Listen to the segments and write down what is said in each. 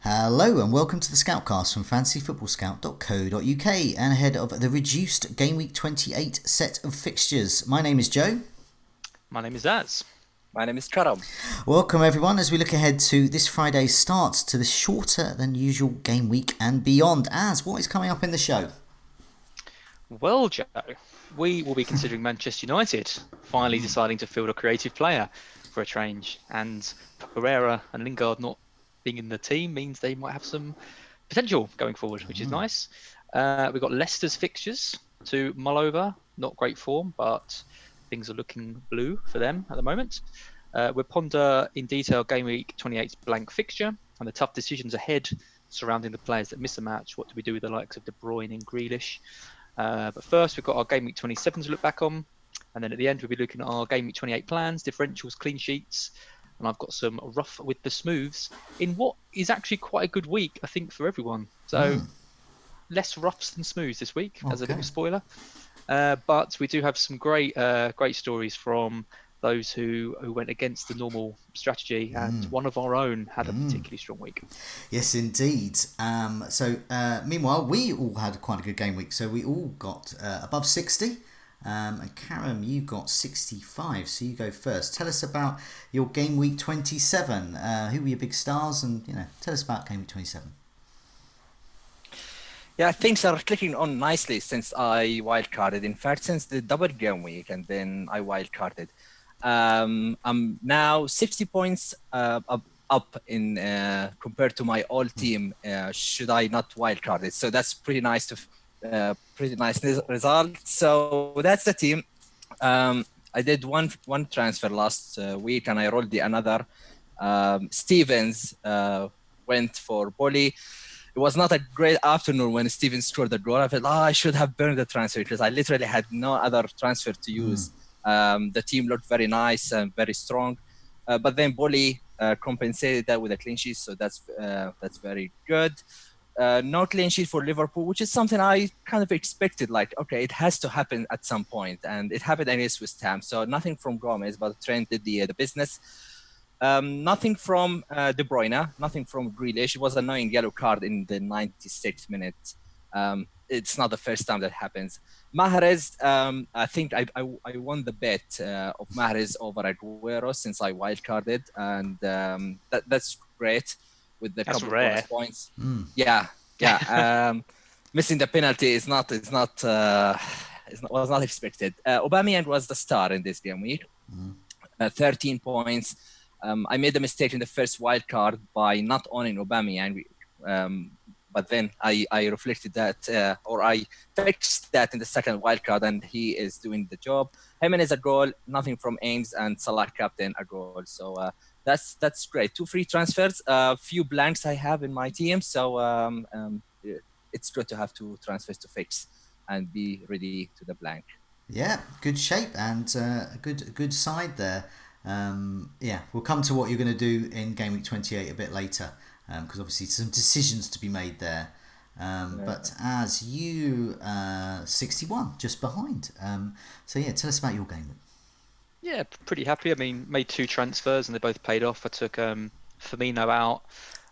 Hello and welcome to the Scoutcast from fantasyfootballscout.co.uk and ahead of the reduced Gameweek 28 set of fixtures. My name is Joe. My name is Az. My name is Karam. Welcome everyone as we look ahead to this Friday's start to the shorter than usual game week and beyond. Az, what is coming up in the show? Well, Joe, we will be considering Manchester United finally deciding to field a creative player for a change, and Pereira and Lingard not being in the team means they might have some potential going forward, which is nice. We've got Leicester's fixtures to mull over. Not great form, but things are looking blue for them at the moment. We'll ponder in detail Game Week 28's blank fixture and the tough decisions ahead surrounding the players that miss a match. What do we do with the likes of De Bruyne and Grealish? But first, we've got our Game Week 27 to look back on. And then at the end, we'll be looking at our Game Week 28 plans, differentials, clean sheets. And I've got some rough with the smooths in what is actually quite a good week, I think, for everyone. So less roughs than smooths this week, as a little spoiler. But we do have some great stories from those who went against the normal strategy, and one of our own had a particularly strong week. Yes, indeed. Meanwhile, we all had quite a good game week, so we all got above 60. And Karam, you got 65, so you go first. Tell us about your game week 27. Who were your big stars, and tell us about game week 27. Yeah, things are clicking on nicely since I wildcarded. In fact, since the double game week, and then I wildcarded. I'm now 60 points up in compared to my old team. Should I not wildcard it? So that's pretty nice result. So that's the team. I did one transfer last week, and I rolled another. Stevens went for Bolly. It was not a great afternoon when Stevens scored the goal. I felt, I should have burned the transfer because I literally had no other transfer to use. The team looked very nice and very strong. But then Bolly compensated that with a clean sheet, so that's very good. No clean sheet for Liverpool, which is something I kind of expected. Like, okay, it has to happen at some point, and it happened against West Ham. So nothing from Gomez, but Trent did the business. Nothing from De Bruyne, nothing from Grealish. It was an annoying yellow card in the 96th minute. It's not the first time that happens. Mahrez, I think I won the bet of Mahrez over Aguero since I wildcarded, and that's great with the couple of bonus points. Yeah. Missing the penalty was not expected. Aubameyang was the star in this game week. 13 points. I made a mistake in the first wild card by not owning Aubameyang, but then I reflected that, or I fixed that in the second wild card, and he is doing the job. Jimenez a goal, nothing from Ains, and Salah captain a goal. So that's great. 2 free transfers, a few blanks I have in my team, so it's good to have 2 transfers to fix and be ready to the blank. Yeah, good shape and a good side there. We'll come to what you're going to do in Game Week 28 a bit later, because obviously some decisions to be made there. But as you 61, just behind. Tell us about your game week. Yeah, pretty happy. I mean, made 2 transfers and they both paid off. I took Firmino out,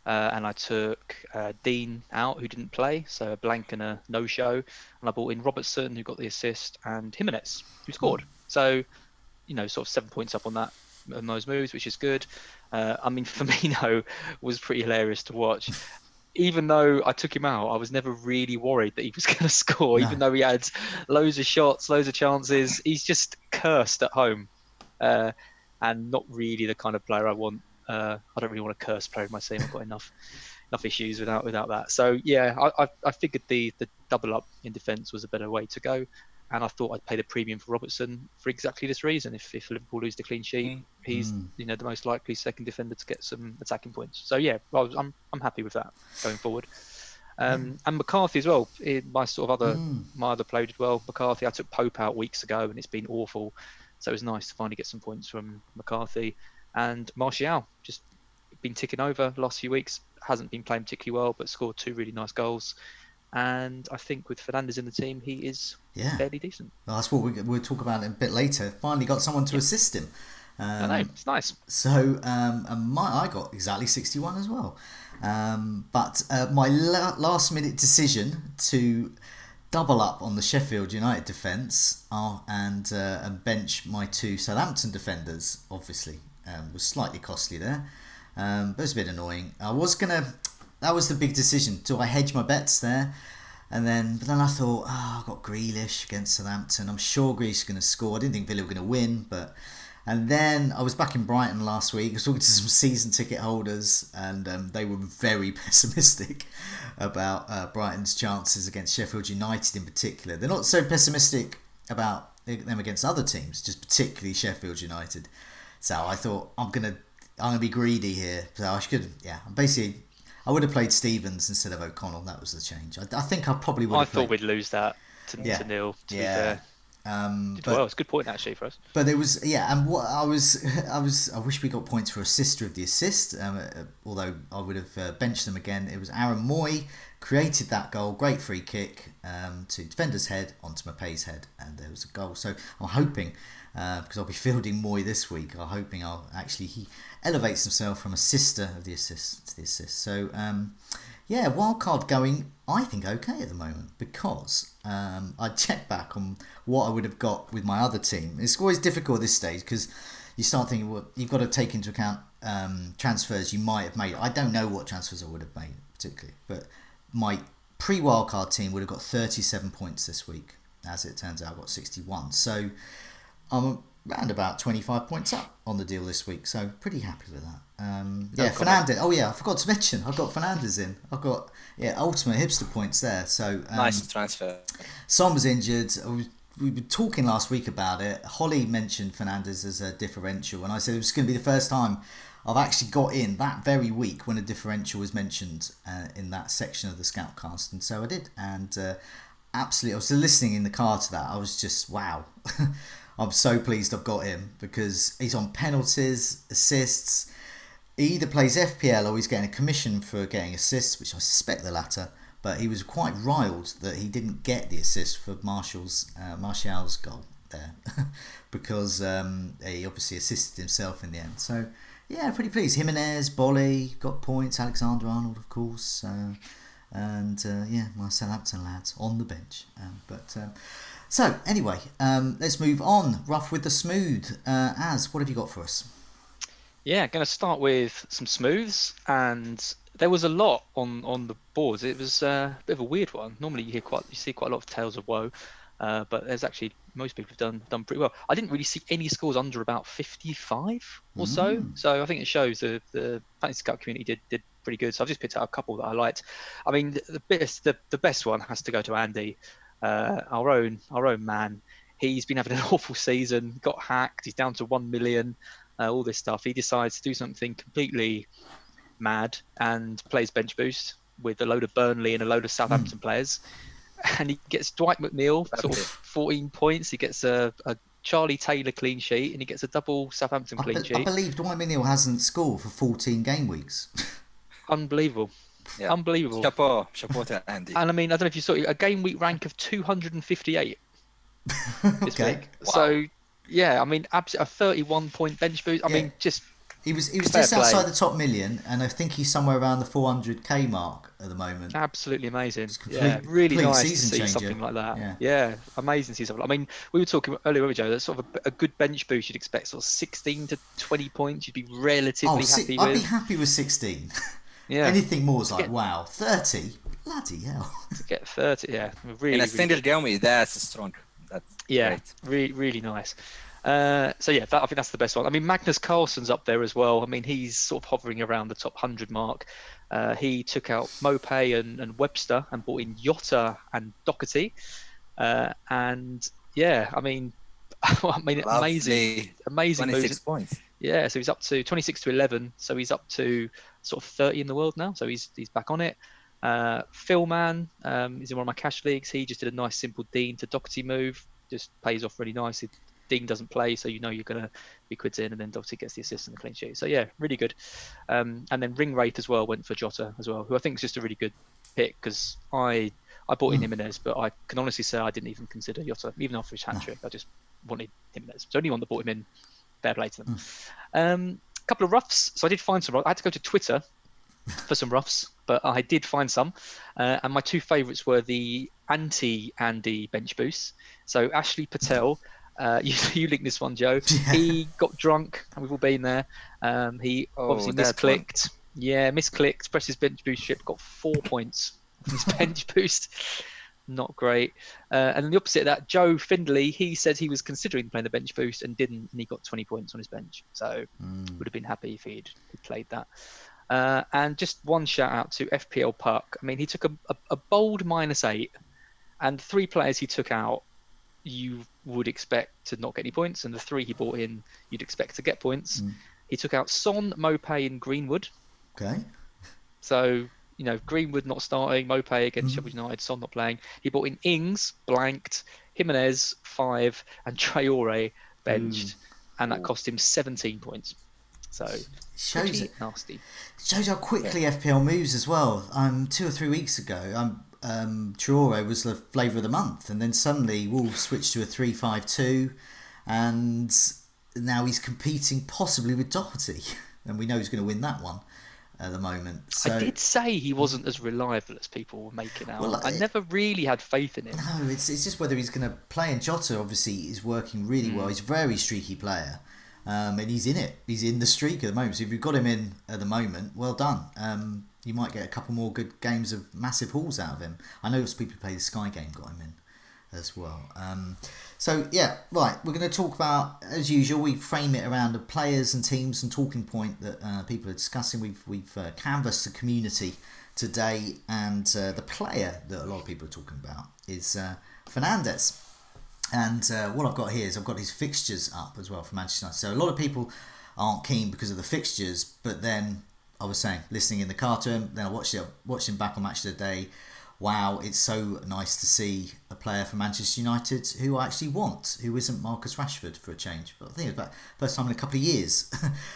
and I took Dean out, who didn't play, so a blank and a no-show. And I bought in Robertson, who got the assist, and Jimenez, who scored. So, sort of 7 points up on those moves, which is good. I mean, Firmino was pretty hilarious to watch. Even though I took him out, I was never really worried that he was going to score, even though he had loads of shots, loads of chances. He's just cursed at home, and not really the kind of player I want. I don't really want a cursed player in my team. I've got enough issues without that. So yeah, I figured the double up in defence was a better way to go. And I thought I'd pay the premium for Robertson for exactly this reason. If Liverpool lose the clean sheet, he's the most likely second defender to get some attacking points. So yeah, I'm happy with that going forward. And McCarthy as well. My other player did well. McCarthy, I took Pope out weeks ago, and it's been awful. So it was nice to finally get some points from McCarthy. And Martial just been ticking over the last few weeks. Hasn't been playing particularly well, but scored 2 really nice goals. And I think with Fernandes in the team, he is fairly decent. Well, that's what we'll talk about a bit later. Finally got someone to assist him. I know, it's nice. So I got exactly 61 as well. But my last minute decision to double up on the Sheffield United defence and bench my 2 Southampton defenders, obviously, was slightly costly there. But it was a bit annoying. That was the big decision. Do I hedge my bets there? But then I thought, I've got Grealish against Southampton. I'm sure Grealish is going to score. I didn't think Villa were going to win, and then I was back in Brighton last week. I was talking to some season ticket holders, and they were very pessimistic about Brighton's chances against Sheffield United in particular. They're not so pessimistic about them against other teams, just particularly Sheffield United. So I thought I'm gonna be greedy here. So I would have played Stevens instead of O'Connell. That was the change. I think I probably would. I thought we'd lose that to nil. To be fair. Well, it's a good point actually for us. But it was and what I wish we got points for assister of the assist. Although I would have benched them again. It was Aaron Moy created that goal, great free kick to defender's head onto Mapé's head, and there was a goal. So I'm hoping because I'll be fielding Moy this week. I'm hoping he elevates himself from assister of the assist to the assist. So wildcard going, I think, okay at the moment because I checked back on what I would have got with my other team. It's always difficult at this stage because you start thinking, well, you've got to take into account transfers you might have made. I don't know what transfers I would have made particularly, but my pre-wildcard team would have got 37 points this week. As it turns out, I got 61. So I'm around about 25 points up on the deal this week, so pretty happy with that. Fernandez. Oh yeah, I forgot to mention I've got Fernandez in. I've got ultimate hipster points there. So nice transfer. Son was injured. We were talking last week about it. Holly mentioned Fernandez as a differential, and I said it was going to be the first time I've actually got in that very week when a differential was mentioned in that section of the Scoutcast, and so I did. And absolutely, I was listening in the car to that. I was just wow. I'm so pleased I've got him because he's on penalties, assists. He either plays FPL or he's getting a commission for getting assists, which I suspect the latter. But he was quite riled that he didn't get the assist for Martial's goal there because he obviously assisted himself in the end. So yeah, pretty pleased. Jimenez, Bolly got points. Alexander-Arnold, of course, and my Southampton lads on the bench. So anyway, let's move on. Rough with the smooth. What have you got for us? Yeah, going to start with some smooths, and there was a lot on the boards. It was a bit of a weird one. Normally you see quite a lot of tales of woe, but there's actually most people have done pretty well. I didn't really see any scores under about 55 or so. So I think it shows the Fantasy Scout community did pretty good. So I've just picked out a couple that I liked. I mean, the best one has to go to Andy. Our own man. He's been having an awful season, got hacked, he's down to 1 million, all this stuff. He decides to do something completely mad and plays bench boost with a load of Burnley and a load of Southampton players, and he gets Dwight McNeil sort of 14 points. He gets a Charlie Taylor clean sheet, and he gets a double Southampton clean sheet. I believe Dwight McNeil hasn't scored for 14 game weeks. Unbelievable. Yeah. Unbelievable. Chapeau to Andy. And I mean, I don't know if you saw a game week rank of 258 this week. Wow. So yeah, I mean, a 31 point bench boost. I mean, just he was just outside the top million, and I think he's somewhere around the 400k mark at the moment. Absolutely amazing. Really nice to see changer. Something like that. Yeah, amazing to see something. I mean, we were talking earlier, weren't we, Joe? That's sort of a good bench boost. You'd expect sort of 16 to 20 points. You'd be relatively happy with. I'd be happy with 16. Yeah. Anything more is like, wow, 30? Bloody hell. To get 30, yeah. Really, in a single game, that's strong. That's great. Really nice. I think that's the best one. I mean, Magnus Carlsen's up there as well. I mean, he's sort of hovering around the top 100 mark. He took out Mopé and Webster and brought in Jota and Doherty. Amazing. Amazing 26 points. Yeah, so he's up to 26 to 11. So he's up to sort of 30 in the world now. So he's back on it. Philman is in one of my cash leagues. He just did a nice simple Dean to Doherty move. Just pays off really nicely. Dean doesn't play, so you know you're going to be quids in, and then Doherty gets the assist and the clean sheet. So yeah, really good. And then Ring Rate as well went for Jota as well, who I think is just a really good pick because I bought in Jimenez, but I can honestly say I didn't even consider Jota, even after his hat trick. I just wanted Jimenez. It's the only one that bought him in fair play to them. Couple of roughs. So I did find some. I had to go to Twitter for some roughs, but I did find some. And my two favourites were the anti-Andy bench boosts. So Ashley Patel, you linked this one, Joe. Yeah. He got drunk, and we've all been there. He obviously misclicked. Yeah, misclicked, pressed his bench boost chip, got 4 points from his bench boost. Not great. And then the opposite of that, Joe Findley, he said he was considering playing the bench boost and didn't, and he got 20 points on his bench. So would have been happy if he'd played that. And just one shout out to FPL Puck. I mean, he took a bold -8, and 3 players he took out, you would expect to not get any points, and the 3 he brought in, you'd expect to get points. He took out Son, Mopay, and Greenwood. Okay. So, Greenwood not starting, Mopay against Sheffield United, Son not playing. He brought in Ings, blanked, Jimenez, 5, and Traore benched, and that cost him 17 points. So, pretty nasty. Shows how quickly FPL moves as well. 2 or 3 weeks ago, Traore was the flavour of the month, and then suddenly Wolves switched to a 3-5-2, and now he's competing possibly with Doherty, and we know he's going to win that one at the moment. So, I did say he wasn't as reliable as people were making out. Well, I never really had faith in him. No, it's just whether he's going to play. And Jota obviously is working really well. He's a very streaky player, and he's in it. He's in the streak at the moment. So if you've got him in at the moment, well done. You might get a couple more good games of massive hauls out of him. I know people who play the Sky game got him in as well. So yeah, right. We're going to talk about, as usual, we frame it around the players and teams and talking point that people are discussing. We've canvassed the community today, and the player that a lot of people are talking about is Fernandes. And what I've got here is I've got his fixtures up as well for Manchester United. So a lot of people aren't keen because of the fixtures, but then I was saying, listening in the car to him, then I watched him back on Match of the Day. Wow, it's so nice to see a player for Manchester United who I actually want, who isn't Marcus Rashford for a change. But I think it's about the first time in a couple of years.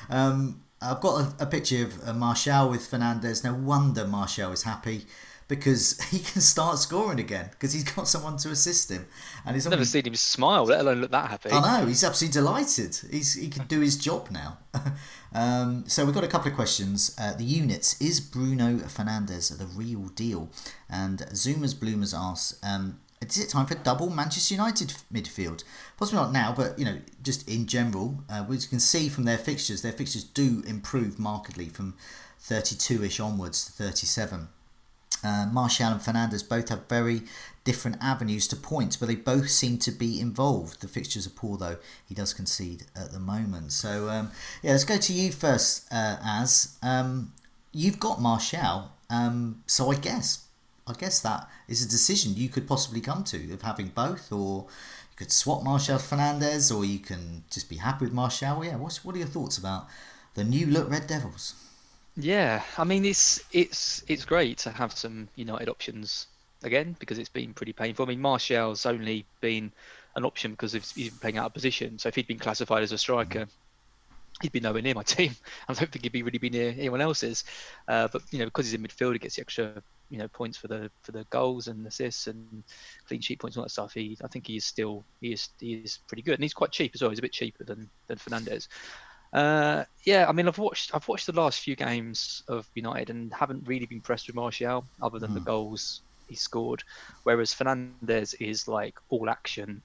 I've got a picture of Martial with Fernandes. No wonder Martial is happy, because he can start scoring again because he's got someone to assist him. And he's never seen him smile, let alone look that happy. I know, he's absolutely delighted. He can do his job now. So we've got a couple of questions. The units, is Bruno Fernandes the real deal? And Zoomers Bloomers asks, is it time for double Manchester United midfield? Possibly not now, but just in general, as you can see from their fixtures do improve markedly from 32-ish onwards to 37. Martial and Fernandes both have very different avenues to points, but they both seem to be involved. The fixtures are poor, though. He does concede at the moment. So, let's go to you first, Az. You've got Martial, so I guess that is a decision you could possibly come to, of having both, or you could swap Martial to Fernandes, or you can just be happy with Martial. Yeah, what are your thoughts about the new look Red Devils? Yeah, I mean it's great to have some United options again, because it's been pretty painful. I mean, Martial's only been an option because he's been playing out of position. So if he'd been classified as a striker, he'd be nowhere near my team. I don't think he'd really be near anyone else's. But because he's in midfield, he gets the extra points for the goals and assists and clean sheet points and all that stuff. I think he is pretty good, and he's quite cheap as well. He's a bit cheaper than Fernandes. I mean, I've watched the last few games of United and haven't really been impressed with Martial, other than the goals he scored. Whereas Fernandes is like all action,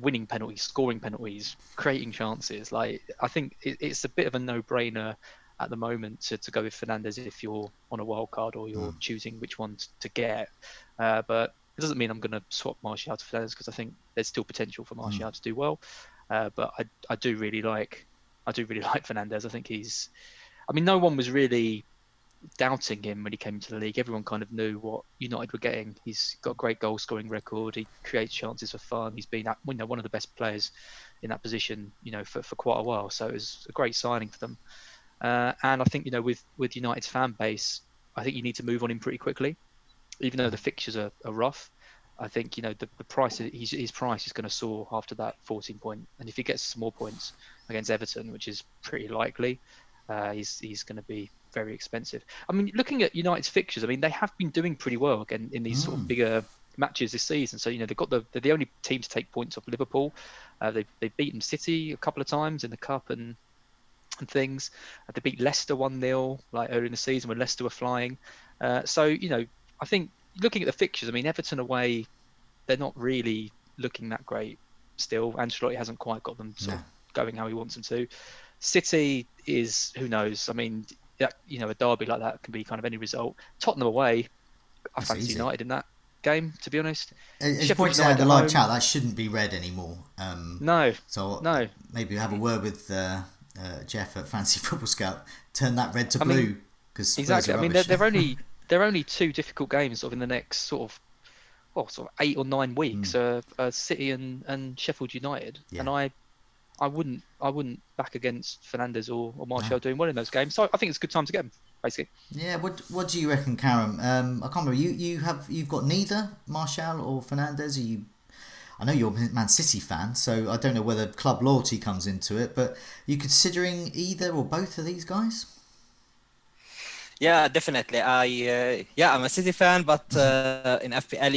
winning penalties, scoring penalties, creating chances. Like, I think it's a bit of a no-brainer at the moment to go with Fernandes if you're on a wild card or you're choosing which one to get. But it doesn't mean I'm going to swap Martial to Fernandes, because I think there's still potential for Martial to do well. But I do really like Fernandes. I think no one was really doubting him when he came into the league. Everyone kind of knew what United were getting. He's got a great goal scoring record. He creates chances for fun. He's been one of the best players in that position, for quite a while. So it was a great signing for them. And I think, with United's fan base, I think you need to move on him pretty quickly, even though the fixtures are rough. I think the price, his price is going to soar after that 14 point, and if he gets some more points against Everton, which is pretty likely, he's going to be very expensive. I mean, looking at United's fixtures, I mean, they have been doing pretty well again in these sort of bigger matches this season. So they're the only team to take points off Liverpool. They've beaten City a couple of times in the cup and things. They beat Leicester 1-0 like earlier in the season when Leicester were flying. So I think looking at the fixtures, I mean Everton away, they're not really looking that great still. Ancelotti hasn't quite got them sort of going how he wants them to. City is, who knows? I mean, a derby like that can be kind of any result. Tottenham away, I fancy United in that game, to be honest. As you pointed out in the live chat, that shouldn't be red anymore. No. Maybe have a word with Jeff at Fancy Football Scout. Turn that red to blue. Exactly. I mean, they're only two difficult games sort of in the next sort of 8 or 9 weeks. City and Sheffield United, and I wouldn't back against Fernandes or Martial doing well in those games. So I think it's a good time to get them, basically. Yeah. What do you reckon, Karam? I can't remember. You've got neither Martial or Fernandes. I know you're a Man City fan, so I don't know whether club loyalty comes into it. But are you considering either or both of these guys? Yeah, definitely. I'm a City fan, but in FPL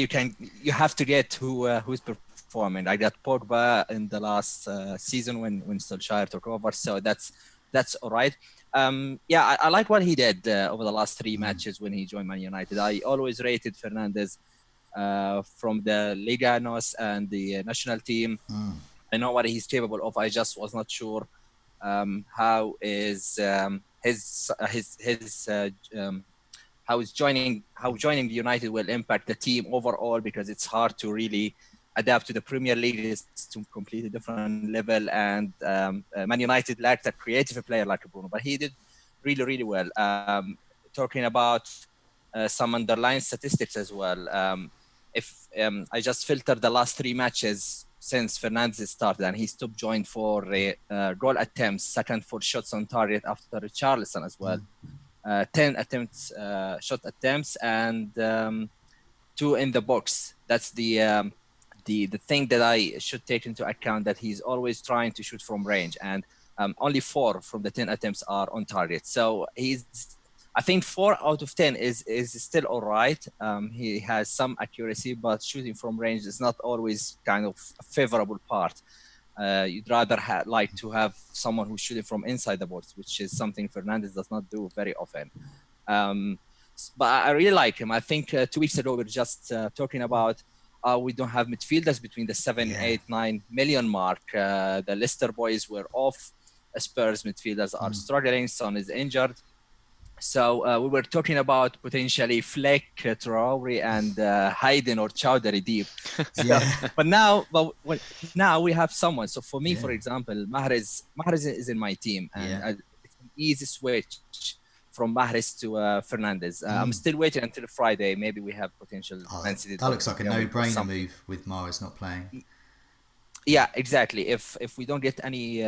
you have to get who's performing. I got Pogba in the last season when Solskjaer took over, so that's all right. I like what he did over the last 3 matches when he joined Man United. I always rated Fernandes from the Liga NOS and the national team. I know what he's capable of. I just was not sure how joining the United will impact the team overall, because it's hard to really adapt to the Premier League. It's to completely different level, and Man United lacked a creative player like Bruno, but he did really, really well. Talking about some underlying statistics as well. If I just filtered the last 3 matches since Fernandes started, and he's top joined for goal attempts, second for shots on target after Richarlison as well. 10 shot attempts, and 2 in the box. That's the thing that I should take into account, that he's always trying to shoot from range, and only 4 from the 10 attempts are on target. So I think 4 out of 10 is still all right. He has some accuracy, but shooting from range is not always kind of a favorable part. You'd rather like to have someone who's shooting from inside the box, which is something Fernandes does not do very often. But I really like him. I think 2 weeks ago we were just talking about we don't have midfielders between the 7, 8, 9 million mark. The Leicester boys were off. Spurs midfielders are struggling. Son is injured. So we were talking about potentially Fleck, Traore, and Hayden or Chowdhury deep. But now we have someone. So for me, for example, Mahrez is in my team, and it's an easy switch from Mahrez to Fernandes. I'm still waiting until Friday. Maybe we have potential. That looks like a no-brainer move with Mahrez not playing. Yeah, exactly. If we don't get any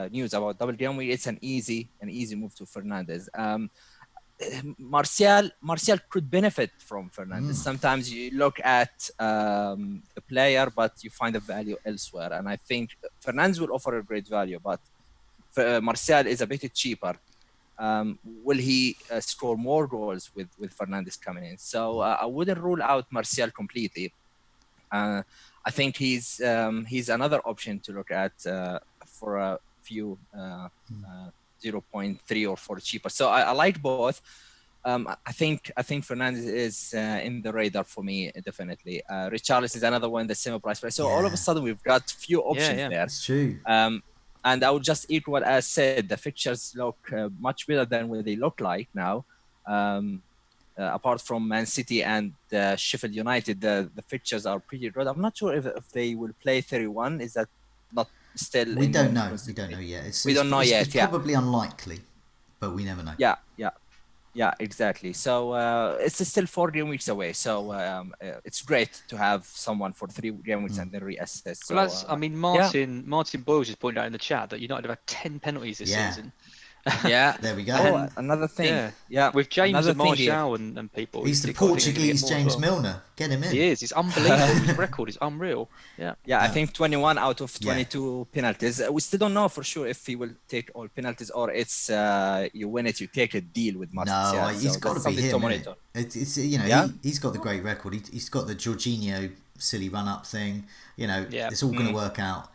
news about double game week, it's an easy move to Fernandes. Martial could benefit from Fernandes. Sometimes you look at the player, but you find a value elsewhere. And I think Fernandes will offer a great value, but Martial is a bit cheaper. Will he score more goals with Fernandes coming in? So I wouldn't rule out Martial completely. I think he's another option to look at for a few 0.3 or 4 cheaper. So I like both. I think Fernandes is in the radar for me, definitely. Richarlison is another one, the same price. So all of a sudden we've got few options there. That's true. And I would just equal what I said. The fixtures look much better than what they look like now. Apart from Man City and Sheffield United, the fixtures are pretty good. I'm not sure if they will play 31. Is that not still? We don't know. We don't know yet. It's probably unlikely, but we never know. Yeah, exactly. So it's still 4 game weeks away. So it's great to have someone for 3 game weeks and then reassess. So, Martin Boyle just pointed out in the chat that United have had 10 penalties this season. Yeah. There we go. Oh, another thing. Yeah. With James Another and thing here. Martial and people. He's the I think he's gonna get Portuguese more as James well. Milner. Get him in. He is. He's unbelievable. His record is unreal. Yeah. Yeah, I think 21 out of Yeah. 22 penalties. We still don't know for sure if he will take all penalties or it's you win it, you take a deal with Martial. No, he's got to be him. It's Yeah. he's got the great record. He's got the Jorginho silly run up thing. It's all going to work out.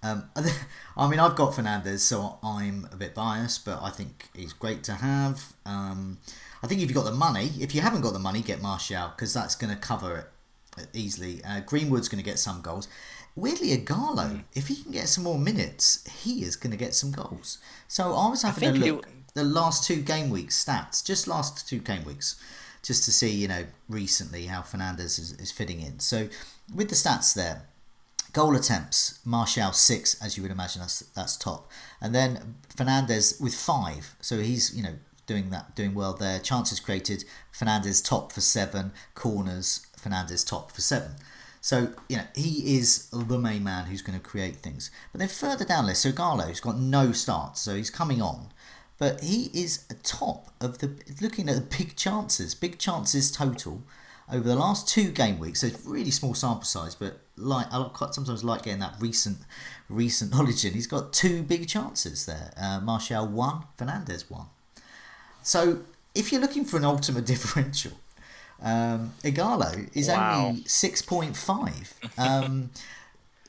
I mean, I've got Fernandez, so I'm a bit biased, but I think he's great to have. I think if you've got the money, if you haven't got the money, get Martial, because that's going to cover it easily. Greenwood's going to get some goals. Weirdly, Igalo, if he can get some more minutes, he is going to get some goals. So I was having a look the last 2 game weeks stats, just last 2 game weeks, just to see, recently how Fernandez is fitting in. So with the stats there, goal attempts, Martial 6, as you would imagine, that's top. And then Fernandez with 5. So he's, doing well there. Chances created, Fernandez top for 7. Corners, Fernandez top for 7. So, he is the main man who's going to create things. But then further down the list, so Igalo's got no starts, so he's coming on. But he is top of looking at the big chances total over the last 2 game weeks. So it's really small sample size, but I sometimes like getting that recent knowledge in. He's got 2 big chances there. Martial 1, Fernandez 1. So if you're looking for an ultimate differential, Igalo is only 6.5.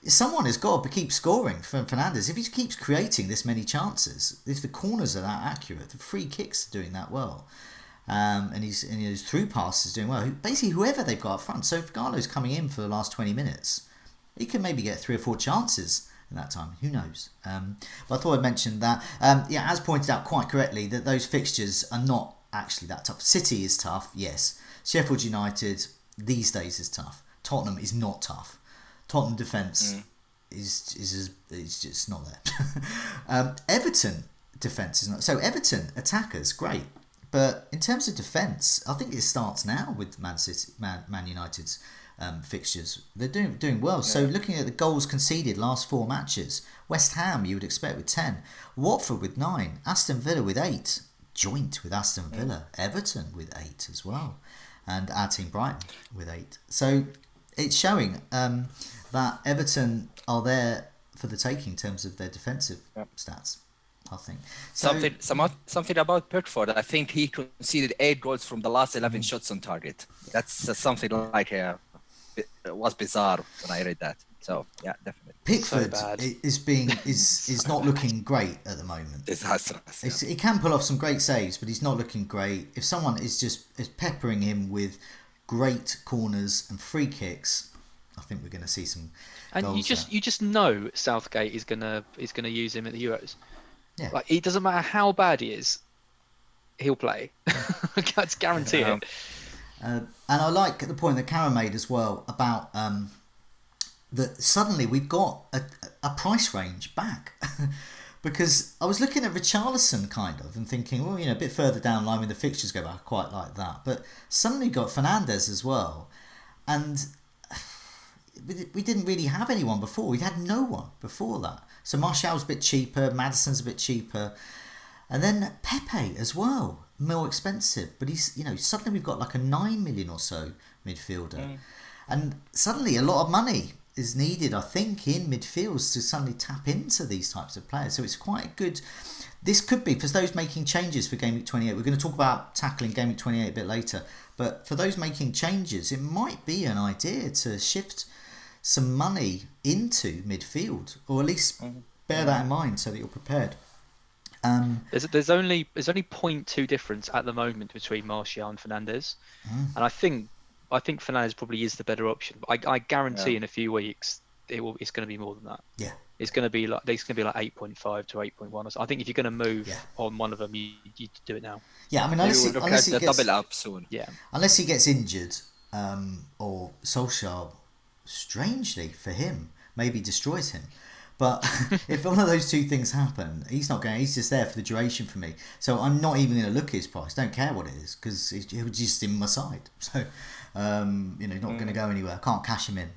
Someone has got to keep scoring for Fernandez. If he keeps creating this many chances, if the corners are that accurate, the free kicks are doing that well, and his through passes doing well. Basically, whoever they've got up front. So if Igalo's coming in for the last 20 minutes, he can maybe get 3 or 4 chances in that time. Who knows? But I thought I'd mention that. As pointed out quite correctly, that those fixtures are not actually that tough. City is tough, yes. Sheffield United these days is tough. Tottenham is not tough. Tottenham defence is just not there. Everton defence is not. So Everton attackers great, but in terms of defence, I think it starts now with Man United's fixtures. They're doing well. Yeah. So looking at the goals conceded last 4 matches, West Ham you would expect with 10, Watford with 9, Aston Villa with 8, joint with Aston Villa, Everton with 8 as well, and our team Brighton with 8. So it's showing that Everton are there for the taking in terms of their defensive stats, I think. So, something about Pickford. I think he conceded 8 goals from the last 11 shots on target. That's something like it was bizarre when I read that. So yeah, definitely. Pickford is not looking great at the moment. Disastrous. He can pull off some great saves, but he's not looking great. If someone is peppering him with great corners and free kicks, I think we're going to see some. And goals you just know Southgate is gonna use him at the Euros. Yeah. Like, it doesn't matter how bad he is, he'll play. That's guaranteed. And I like the point that Karam made as well about that suddenly we've got a price range back. Because I was looking at Richarlison kind of and thinking, well, a bit further down the line when the fixtures go back, I quite like that. But suddenly got Fernandez as well. And we didn't really have anyone before. We'd had no one before that. So Martial's a bit cheaper, Maddison's a bit cheaper. And then Pepe as well, more expensive. But he's, suddenly we've got like a 9 million or so midfielder. And suddenly a lot of money is needed, I think, in midfields to suddenly tap into these types of players. So it's quite good. This could be, for those making changes for Gameweek 28, we're going to talk about tackling Gameweek 28 a bit later, but for those making changes, it might be an idea to shift some money into midfield, or at least bear that in mind so that you're prepared. There's only 0.2 difference at the moment between Martial and Fernandez, and I think Fernandez probably is the better option. But I guarantee in a few weeks it's going to be more than that. Yeah, it's going to be like 8.5 to 8.1 or so. I think if you're going to move on one of them, you do it now. Yeah, I mean, unless he gets double up soon. Yeah, unless he gets injured, or Solskjaer, strangely for him, maybe destroys him. But if one of those two things happen, he's just there for the duration for me. So I'm not even going to look at his price. Don't care what it is, because he was just in my side. So, not going to go anywhere. I can't cash him in.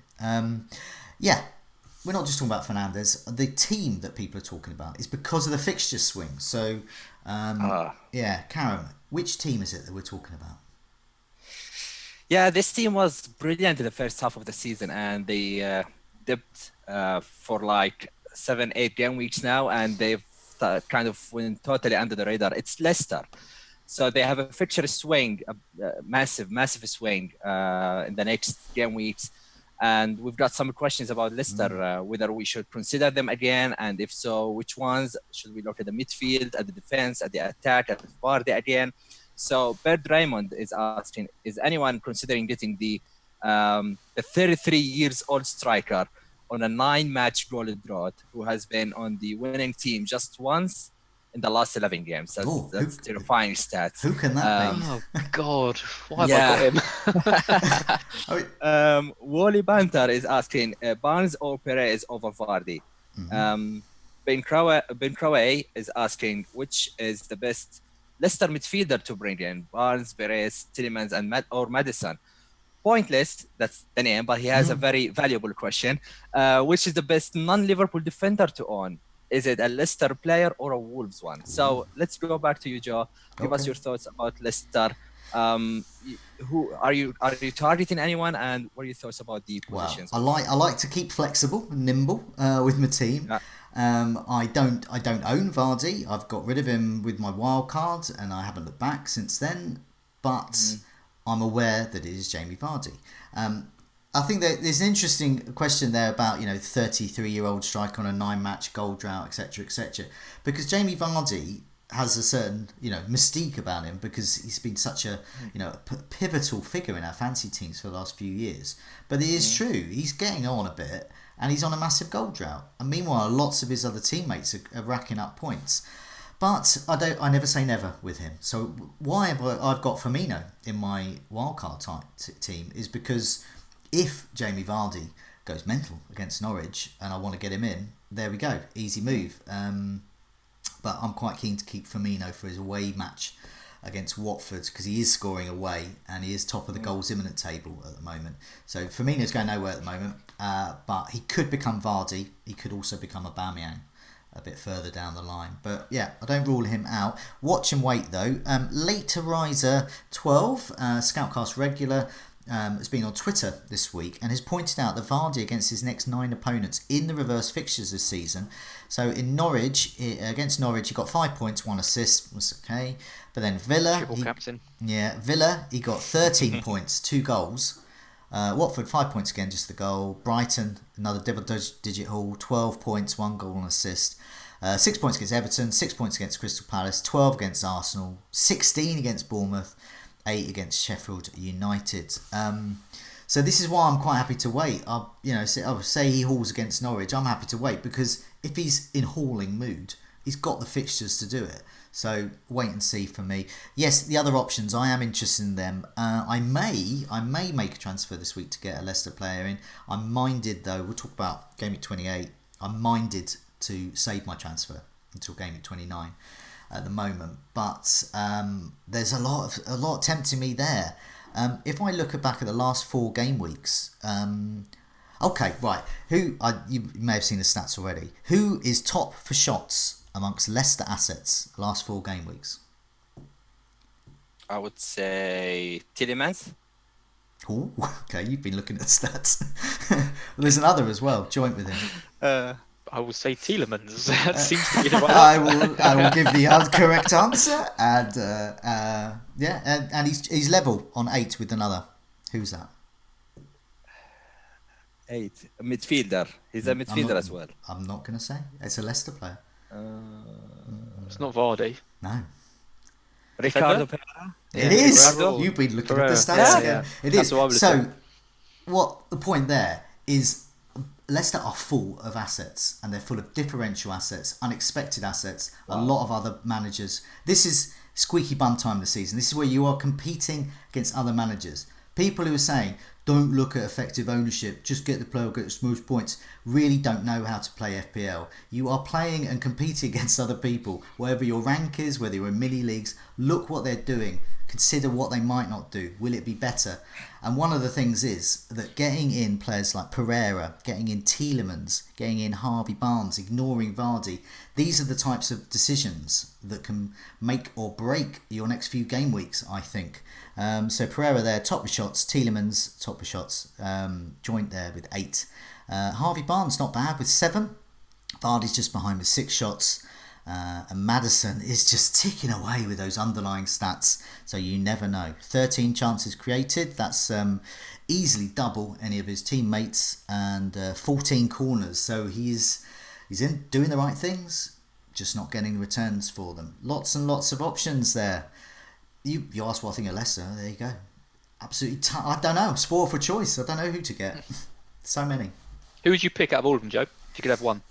We're not just talking about Fernandez. The team that people are talking about is because of the fixture swing. So Yeah, Karam, which team is it that we're talking about? Yeah, this team was brilliant in the first half of the season, and they dipped for like 7, 8 game weeks now, and they've kind of went totally under the radar. It's Leicester. So they have a fixture swing, a massive swing in the next game weeks. And we've got some questions about Leicester, whether we should consider them again, and if so, which ones? Should we look at the midfield, at the defense, at the attack, at Vardy again? So Bert Raymond is asking, is anyone considering getting the 33 years old striker on a 9-match goal drought who has been on the winning team just once in the last 11 games? That's terrifying stats. Who can that be? Oh God, why have I got him? Wally Banter is asking, Barnes or Perez over Vardy? Ben Crowe is asking, which is the best Leicester midfielder to bring in? Barnes, Perez, Tielemans, and Maddison? Pointless, that's the name, but he has a very valuable question. Which is the best non-Liverpool defender to own? Is it a Leicester player or a Wolves one? So let's go back to you, Joe. Give us your thoughts about Leicester. Who are you targeting anyone, and what are your thoughts about the positions? I like to keep flexible and nimble with my team. Yeah. I don't own Vardy. I've got rid of him with my wild card, and I haven't looked back since then. But I'm aware that it is Jamie Vardy. I think that there's an interesting question there about 33-year-old striker on a 9-match goal drought, etc., because Jamie Vardy has a certain mystique about him, because he's been such a pivotal figure in our fantasy teams for the last few years. But it is true, he's getting on a bit, and he's on a massive goal drought. And meanwhile, lots of his other teammates are racking up points. But I never say never with him. So why I've got Firmino in my wildcard team is because if Jamie Vardy goes mental against Norwich and I want to get him in, there we go, easy move. But I'm quite keen to keep Firmino for his away match against Watford, because he is scoring away and he is top of the goals imminent table at the moment. So Firmino's going nowhere at the moment, but he could become Vardy. He could also become Aubameyang a bit further down the line. But yeah, I don't rule him out. Watch and wait though. Late to Riser 12, Scoutcast regular, has been on Twitter this week and has pointed out that Vardy against his next 9 opponents in the reverse fixtures this season. So in Norwich, against Norwich, he got 5 points, 1 assist, was okay. But then Villa, he got 13 points, 2 goals. Watford 5 points again, just the goal. Brighton, another double-digit haul, 12 points, 1 goal and assist. 6 points against Everton, 6 points against Crystal Palace, 12 against Arsenal, 16 against Bournemouth, 8 against Sheffield United. So this is why I'm quite happy to wait. I'll say he hauls against Norwich. I'm happy to wait, because if he's in hauling mood, he's got the fixtures to do it. So wait and see for me. Yes, the other options, I am interested in them. I may make a transfer this week to get a Leicester player in. I'm minded though. We'll talk about Gameweek28. I'm minded to save my transfer until Gameweek29 at the moment. But there's a lot tempting me there. If I look back at the last 4 game weeks, okay, right. You may have seen the stats already. Who is top for shots amongst Leicester assets last 4 game weeks? I would say Tielemans. Ooh, okay, you've been looking at the stats. Well, there's another as well, joint with him. I will say Tielemans. That seems to be the right. I will give the correct answer, and he's level on 8 with another. Who's that? 8, a midfielder. He's a midfielder as well. I'm not going to say. It's a Leicester player. It's not Vardy. No. Ricardo Pereira? It is. Ricardo. You've been looking at the stats again. It is. So, what the point there is, Leicester are full of assets, and they're full of differential assets, unexpected assets, a lot of other managers. This is squeaky bum time this season. This is where you are competing against other managers. People who are saying, don't look at effective ownership, just get the player who gets most points, really don't know how to play FPL. You are playing and competing against other people, wherever your rank is, whether you're in mini leagues. Look what they're doing. consider what they might not do. Will it be better? And one of the things is that getting in players like Pereira, getting in Tielemans, getting in Harvey Barnes, ignoring Vardy, these are the types of decisions that can make or break your next few game weeks, I think. So Pereira there, top of shots. Tielemans, top of shots. Joint there with 8. Harvey Barnes, not bad with 7. Vardy's just behind with 6 shots. And Maddison is just ticking away with those underlying stats, so you never know. 13 chances created, that's easily double any of his teammates, and 14 corners, so he's in doing the right things, just not getting returns for them. Lots and lots of options there. You asked what I think of Leicester, there you go. Absolutely, I don't know, sport for choice, I don't know who to get. So many. Who would you pick out of all of them, Joe? If you could have one.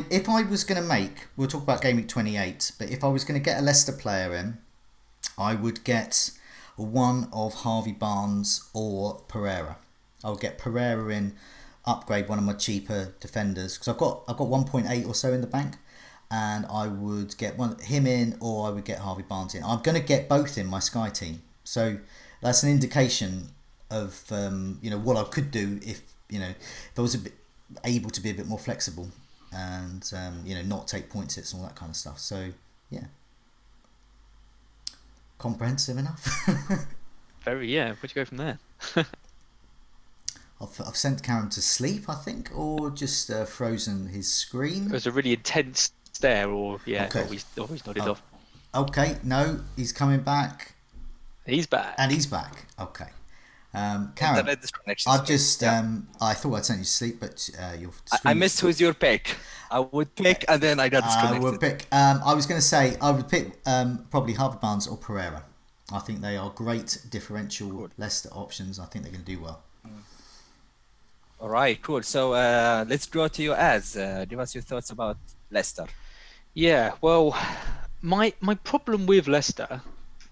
If I was going to make, we'll talk about Gameweek 28, but if I was going to get a Leicester player in, I would get one of Harvey Barnes or Pereira. I would get Pereira in, upgrade one of my cheaper defenders, because I've got 1.8 or so in the bank, and I would get him in, or I would get Harvey Barnes in. I'm going to get both in my Sky team, so that's an indication of what I could do if I was able to be a bit more flexible and not take points hits and all that kind of stuff. So yeah, comprehensive enough. Where'd you go from there? I've sent Karam to sleep, I think, or just frozen his screen. It was a really intense stare, okay. or he's nodded off. Okay, no, he's coming back. He's back. And he's back. Okay. Karam, I've just I thought I'd send you to sleep, but I missed who's your pick. I would pick and then I got disconnected. I would pick. I was going to say I would pick probably Harvey Barnes or Pereira. I think they are great differential Leicester options. I think they're going to do well. All right, cool. So let's draw to you, Az. Give us your thoughts about Leicester. Yeah, well, my problem with Leicester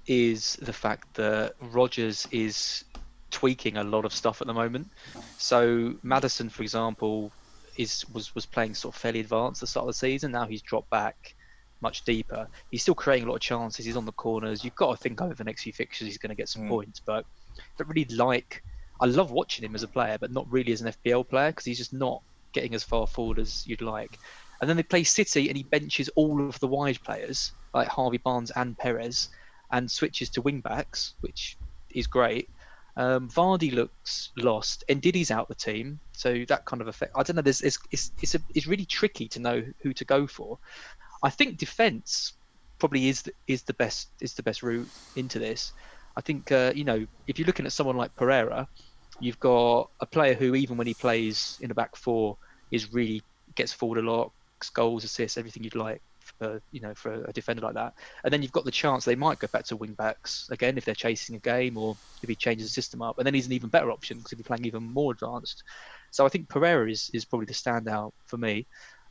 is the fact that Rodgers is tweaking a lot of stuff at the moment. So Maddison, for example, was playing sort of fairly advanced at the start of the season. Now he's dropped back much deeper. He's still creating a lot of chances. He's on the corners. You've got to think over the next few fixtures he's going to get some points. But I don't really I love watching him as a player, but not really as an FPL player, because he's just not getting as far forward as you'd like. And then they play City and he benches all of the wide players like Harvey Barnes and Perez and switches to wing backs, which is great. Vardy looks lost. Ndidi's out the team, so that kind of effect. I don't know. It's really tricky to know who to go for. I think defence probably is the best route into this. I think if you're looking at someone like Pereira, you've got a player who, even when he plays in the back four, really gets forward a lot, goals, assists, everything you'd like for a defender like that. And then you've got the chance they might go back to wing backs again if they're chasing a game, or if he changes the system up. And then he's an even better option because he'll be playing even more advanced. So I think Pereira is probably the standout for me.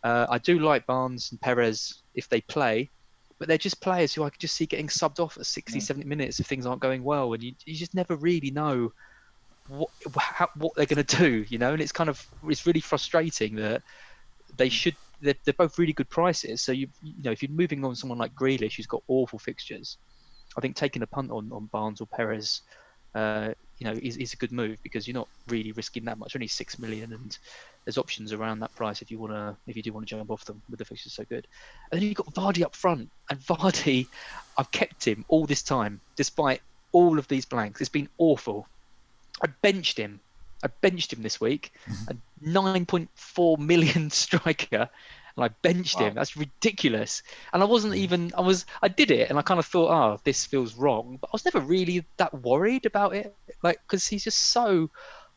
I do like Barnes and Perez if they play, but they're just players who I could just see getting subbed off at 60, 70 minutes if things aren't going well. And you just never really know what they're going to do, and it's really frustrating that they're both really good prices. So if you're moving on someone like Grealish who's got awful fixtures, I think taking a punt on Barnes or Perez is a good move, because you're not really risking that much. Only 6 million, and there's options around that price if you do want to jump off them with the fixtures so good. And then you've got Vardy up front, and Vardy, I've kept him all this time despite all of these blanks. It's been awful. I benched him this week, a 9.4 million striker, and I benched him. That's ridiculous. And I wasn't even, I did it and I kind of thought, oh, this feels wrong, but I was never really that worried about it, because he's just so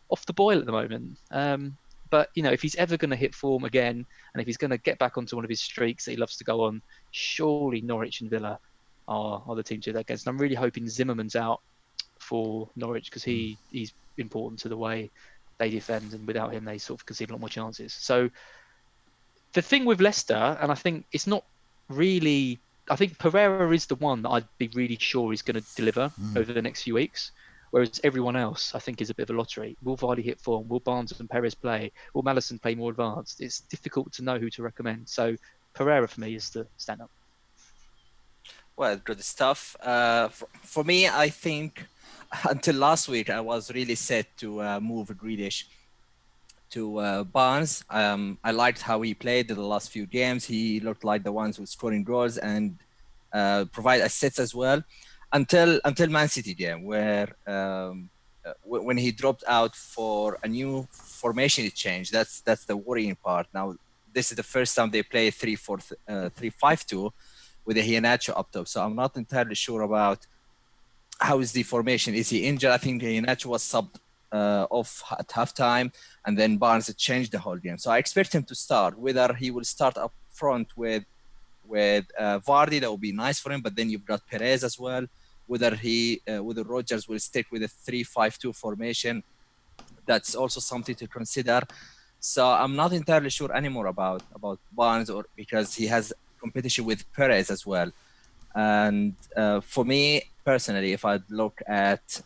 off the boil at the moment. But if he's ever going to hit form again, and if he's going to get back onto one of his streaks that he loves to go on, surely Norwich and Villa are the team to do that against. And I'm really hoping Zimmerman's out for Norwich, because he's important to the way they defend, and without him they sort of concede a lot more chances. So the thing with Leicester, and I think it's not really, I think Pereira is the one that I'd be really sure is going to deliver over the next few weeks, whereas everyone else I think is a bit of a lottery. Will Vardy hit form? Will Barnes and Perez play? Will Maddison play more advanced? It's difficult to know who to recommend. So Pereira for me is the stand-up. Well, good stuff. For me, I think until last week, I was really set to move Grealish to Barnes. I liked how he played in the last few games. He looked like the ones who scoring goals and provide assists as well. Until Man City game, where when he dropped out for a new formation change, that's the worrying part. Now, this is the first time they play 3-5-2 with a Iheanacho up top. So I'm not entirely sure about how is the formation. Is he injured? I think Iheanacho was subbed off at halftime, and then Barnes changed the whole game. So I expect him to start. Whether he will start up front with Vardy, that would be nice for him. But then you've got Perez as well. Whether Rodgers will stick with a 3-5-2 formation, that's also something to consider. So I'm not entirely sure anymore about Barnes, or because he has competition with Perez as well. And for me personally, if I'd look at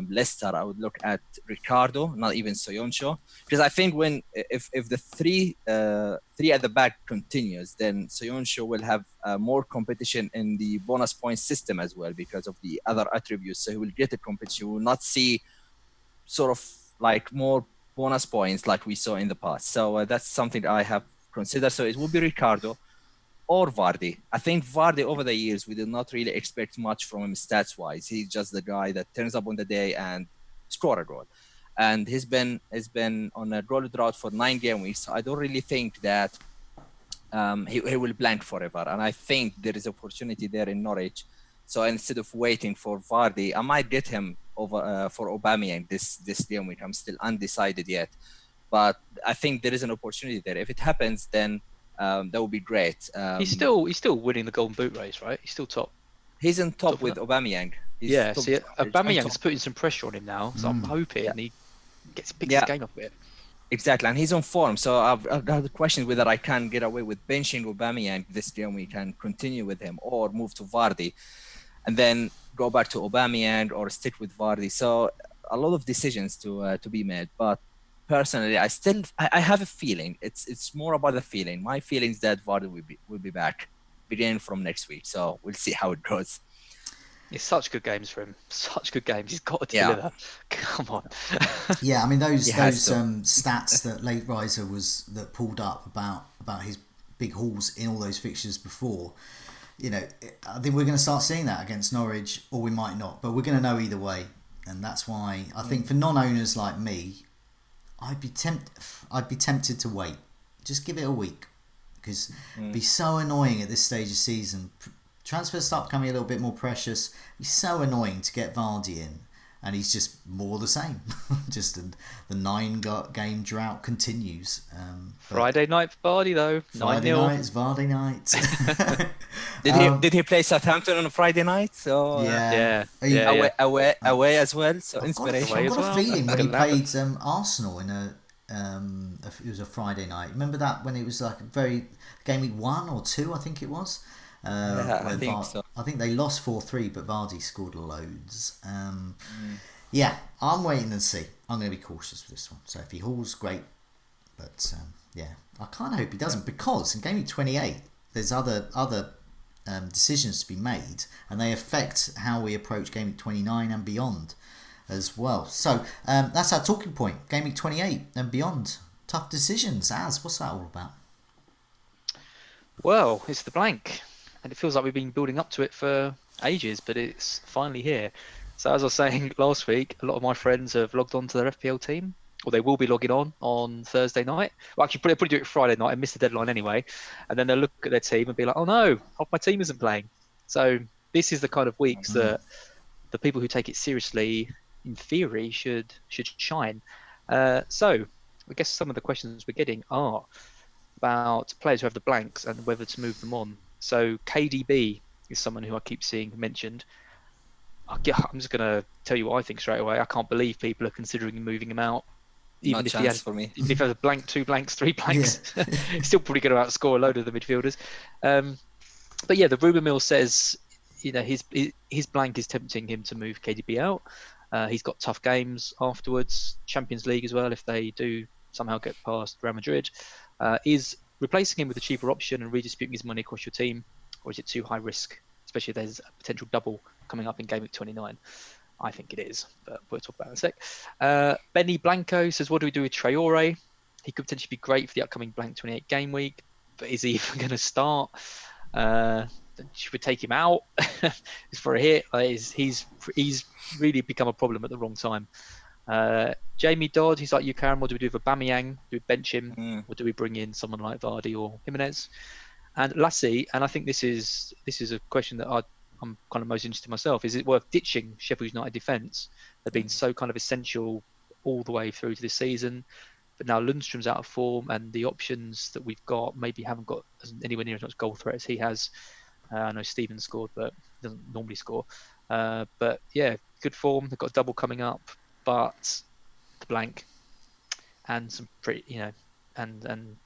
Leicester, I would look at Ricardo, not even Soyuncu, because I think if the three at the back continues, then Soyuncu will have more competition in the bonus point system as well because of the other attributes. So he will get a competition. We will not see sort of like more bonus points like we saw in the past. So that's something I have considered. So it will be Ricardo or Vardy. I think Vardy, over the years, we did not really expect much from him stats-wise. He's just the guy that turns up on the day and score a goal. And he's been on a goal drought for 9 game weeks. So I don't really think that he will blank forever. And I think there is opportunity there in Norwich. So instead of waiting for Vardy, I might get him over for Aubameyang this game week. I'm still undecided yet. But I think there is an opportunity there. If it happens, then that would be great. He's still winning the Golden Boot race, right? He's still top. He's on top with Aubameyang. See, Aubameyang's putting some pressure on him now, so I'm hoping he picks his game up a bit. Exactly, and he's on form. So I've got the question whether I can get away with benching Aubameyang this game. We can continue with him or move to Vardy, and then go back to Aubameyang or stick with Vardy. So a lot of decisions to be made, but personally, I have a feeling. It's more about the feeling. My feeling is that Vardy will be back beginning from next week. So we'll see how it goes. It's such good games for him. Such good games. He's got to deliver. Come on. Yeah, I mean those stats that Late Riser that pulled up about his big hauls in all those fixtures before. You know, I think we're going to start seeing that against Norwich, or we might not. But we're going to know either way, and that's why I think for non-owners like me, I'd be tempted to wait. Just give it a week, because it'd be so annoying at this stage of season. Transfers start becoming a little bit more precious. It'd be so annoying to get Vardy in, and he's just more the same. Just the 9-game drought continues. Friday night for Vardy though. Friday night is Vardy night. Did he play Southampton on a Friday night? So away as well. So inspiration. I've got a feeling when he played Arsenal in it was a Friday night. Remember that when it was like game week 1 or 2, I think it was. I think so. I think they lost 4-3, but Vardy scored loads. Yeah, I'm waiting and see. I'm going to be cautious with this one. So if he hauls, great. But I kind of hope he doesn't, because in game week 28, there's other decisions to be made, and they affect how we approach game week 29 and beyond as well. So that's our talking point. Game week 28 and beyond. Tough decisions. what's that all about? Well, it's the blank. And it feels like we've been building up to it for ages, but it's finally here. So as I was saying last week, a lot of my friends have logged on to their FPL team, or they will be logging on Thursday night. Well, actually, they'll probably do it Friday night. I missed the deadline anyway. And then they'll look at their team and be like, oh no, half my team isn't playing. So this is the kind of weeks that the people who take it seriously, in theory, should shine. So I guess some of the questions we're getting are about players who have the blanks and whether to move them on. So KDB is someone who I keep seeing mentioned. I'm just going to tell you what I think straight away. I can't believe people are considering moving him out. Even if he has a blank, 2 blanks, 3 blanks, he's still probably going to outscore a load of the midfielders. But yeah, the rumour mill says, you know, his blank is tempting him to move KDB out. He's got tough games afterwards, Champions League as well, if they do somehow get past Real Madrid. Is replacing him with a cheaper option and redistributing his money across your team, or is it too high risk especially if there's a potential double coming up in Gameweek 29. I think it is, but we'll talk about it in a sec. Benny Blanco says, what do we do with Traore? He could potentially be great for the upcoming Blank 28 game week, but is he even going to start? Should we take him out? It's for a hit. He's really become a problem at the wrong time. Jamie Dodd, he's like you, Karam. What do we do with Aubameyang? Do we bench him, or do we bring in someone like Vardy or Jimenez? And Lassie, and I think this is a question that I'm kind of most interested in myself. Is it worth ditching Sheffield United defence? They've been so kind of essential all the way through to this season, but now Lundstrom's out of form, and the options that we've got maybe haven't got anywhere near as much goal threat as he has. I know Steven scored, but doesn't normally score. But yeah, good form. They've got a double coming up, but the blank and some pretty, and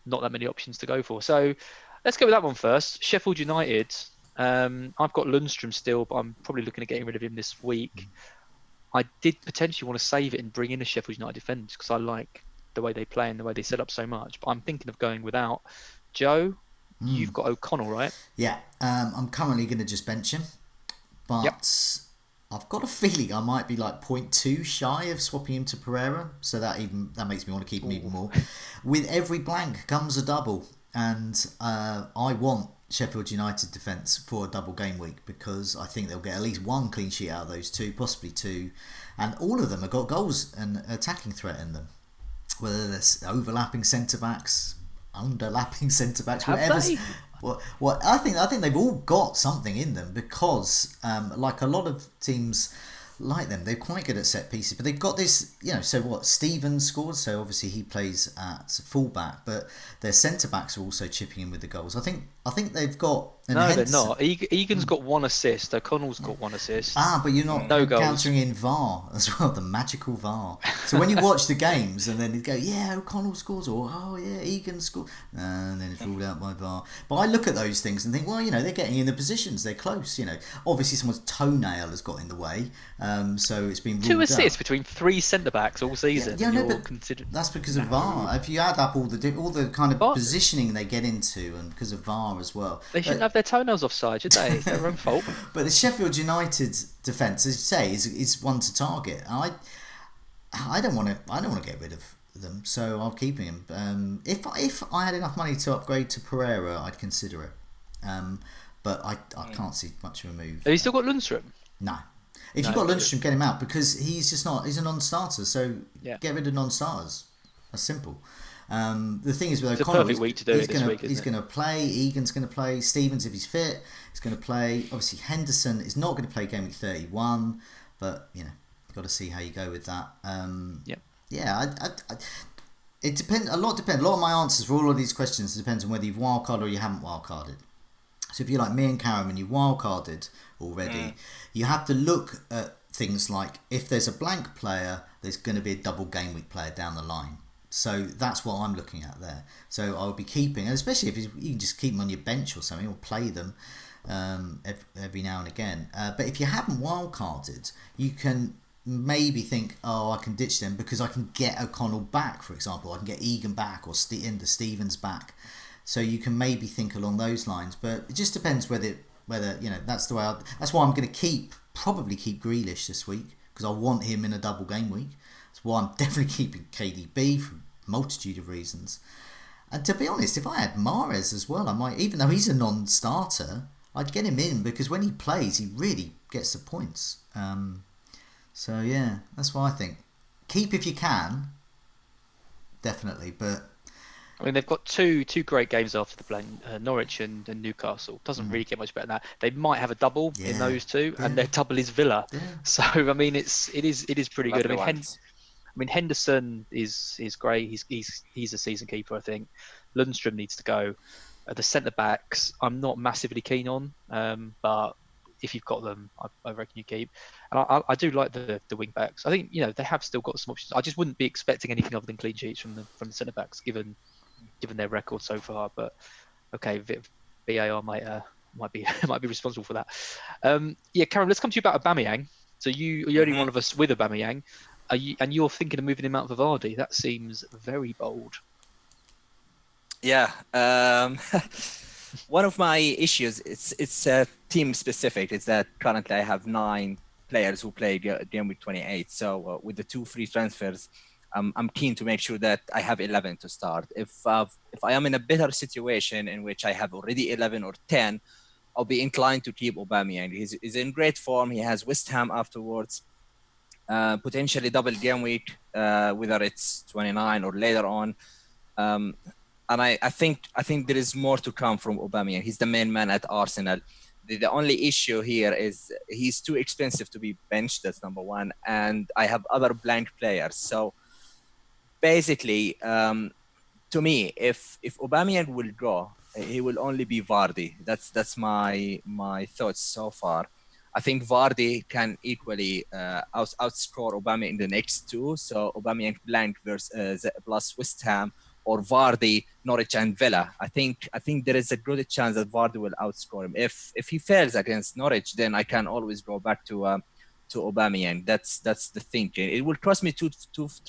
not that many options to go for. So let's go with that one first. Sheffield United. I've got Lundstrom still, but I'm probably looking at getting rid of him this week. I did potentially want to save it and bring in a Sheffield United defence because I like the way they play and the way they set up so much. But I'm thinking of going without. Joe, you've got O'Connell, right? Yeah, I'm currently going to just bench him, but I've got a feeling I might be like 0.2 shy of swapping him to Pereira, so that makes me want to keep him even more. With every blank comes a double, and I want Sheffield United defence for a double game week because I think they'll get at least one clean sheet out of those two, possibly two, and all of them have got goals and attacking threat in them. Whether there's overlapping centre backs, underlapping centre backs, whatever. Well, I think they've all got something in them because, like a lot of teams like them, they're quite good at set pieces, but they've got this, so what, Stevens scored, so obviously he plays at fullback, but their centre backs are also chipping in with the goals. I think they've got... No, they're not. Egan's got one assist, O'Connell's got one assist. But you're not countering in VAR as well, the magical VAR. So when you watch the games and then you go, yeah, O'Connell scores, or Egan scores, and then it's ruled out by VAR. But I look at those things and think, well, they're getting in the positions, they're close, Obviously someone's toenail has got in the way, so it's been ruled out. 2 assists between 3 centre-backs all season. That's because of VAR. If you add up all the kind of positioning they get into, and because of VAR as well. They shouldn't have their toenails offside, should they? It's their own fault. But the Sheffield United defence, as you say, is one to target. I don't want to get rid of them, so I'll keep him. If I had enough money to upgrade to Pereira, I'd consider it. But I can't see much of a move. Have you still got Lundstrom? No. If you've got Lundstrom, get him out because he's just not. He's a non-starter, so get rid of non-starters. That's simple. The thing is with O'Connell, perfect week to do it this week, he's going to play. Egan's going to play. Stevens, if he's fit, is going to play. Obviously, Henderson is not going to play game week 31, but you've got to see how you go with that. It depends. A lot of my answers for all of these questions depends on whether you've wildcarded or you haven't wildcarded. So if you're like me and Karam and you wildcarded already, you have to look at things like if there's a blank player, there's going to be a double game week player down the line. So that's what I'm looking at there. So I would be keeping, and especially if you can just keep them on your bench or something, or play them every now and again. But if you haven't wildcarded, you can maybe think, I can ditch them because I can get O'Connell back, for example. I can get Egan back or Stevens back. So you can maybe think along those lines. But it just depends whether that's the way. That's why I'm going to probably keep Grealish this week because I want him in a double game week. That's why I'm definitely keeping KDB for a multitude of reasons. And to be honest, if I had Mahrez as well, I might, even though he's a non-starter, I'd get him in because when he plays, he really gets the points. So yeah, that's what I think. Keep if you can, definitely. But I mean, they've got two great games after the blank, Norwich and Newcastle. Doesn't really get much better than that. They might have a double in those two, and their double is Villa. Yeah. So I mean, it is pretty good. I mean, Henderson is great. He's a season keeper, I think. Lundstrom needs to go. The centre backs, I'm not massively keen on, but if you've got them, I reckon you keep. And I do like the wing backs. I think they have still got some options. I just wouldn't be expecting anything other than clean sheets from the centre backs, given their record so far. But okay, VAR might be responsible for that. Karam, let's come to you about Aubameyang. So you're only one of us with Aubameyang. You're thinking of moving him out for Vardy. That seems very bold. Yeah. One of my issues it's team specific is that currently I have 9 players who play Gameweek 28. So with the 2 free transfers, I'm keen to make sure that I have 11 to start. If I am in a better situation in which I have already 11 or 10, I'll be inclined to keep Aubameyang. He's in great form. He has West Ham afterwards, potentially double game week, whether it's 29 or later on. And I think there is more to come from Aubameyang. He's the main man at Arsenal. The only issue here is he's too expensive to be benched. That's number one. And I have other blank players. So basically, to me, if Aubameyang will go, he will only be Vardy. That's my thoughts so far. I think Vardy can equally outscore Aubameyang in the next 2. So Aubameyang blank versus plus West Ham, or Vardy, Norwich and Villa. I think there is a good chance that Vardy will outscore him. If he fails against Norwich, then I can always go back to Aubameyang. That's the thinking. It will cost me two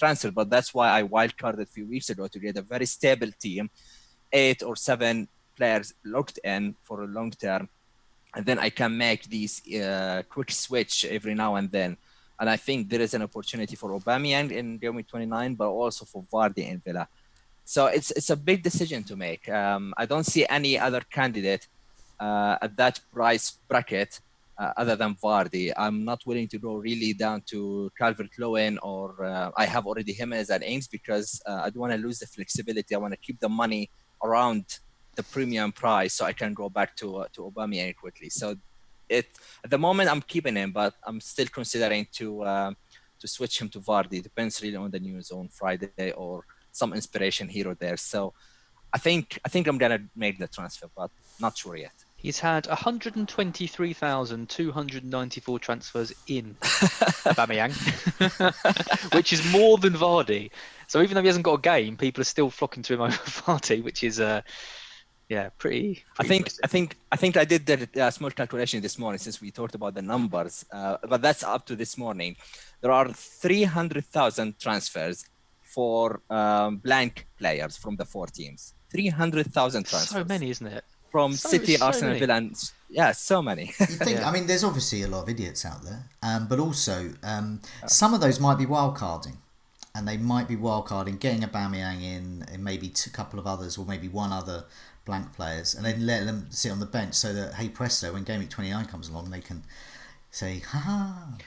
transfer, but that's why I wildcarded a few weeks ago to get a very stable team, 8 or 7 players locked in for a long term, and then I can make these quick switch every now and then. And I think there is an opportunity for Aubameyang in Gameweek 29, but also for Vardy in Villa. So it's a big decision to make. I don't see any other candidate at that price bracket other than Vardy. I'm not willing to go really down to Calvert-Lewin, or I have already Jimenez and Ings, because I don't want to lose the flexibility. I want to keep the money around the premium price so I can go back to Aubameyang quickly. So at the moment I'm keeping him, but I'm still considering to switch him to Vardy. Depends really on the news on Friday or some inspiration here or there. So I think I'm gonna make the transfer, but not sure yet. He's had 123,294 transfers in Aubameyang, which is more than Vardy. So even though he hasn't got a game, people are still flocking to him over Vardy, which is pretty I think I did the small calculation this morning, since we talked about the numbers, but that's up to this morning. There are 300,000 transfers for blank players from the 4 teams. 300,000 transfers. So many, isn't it? From City, Arsenal, many. Villa, and so many. You think? I mean, there's obviously a lot of idiots out there, but also some of those might be wildcarding, and they might be wildcarding, getting Aubameyang in, and maybe a couple of others, or maybe one other blank players, and then let them sit on the bench, so that, hey presto, when Gameweek 29 comes along, they can say,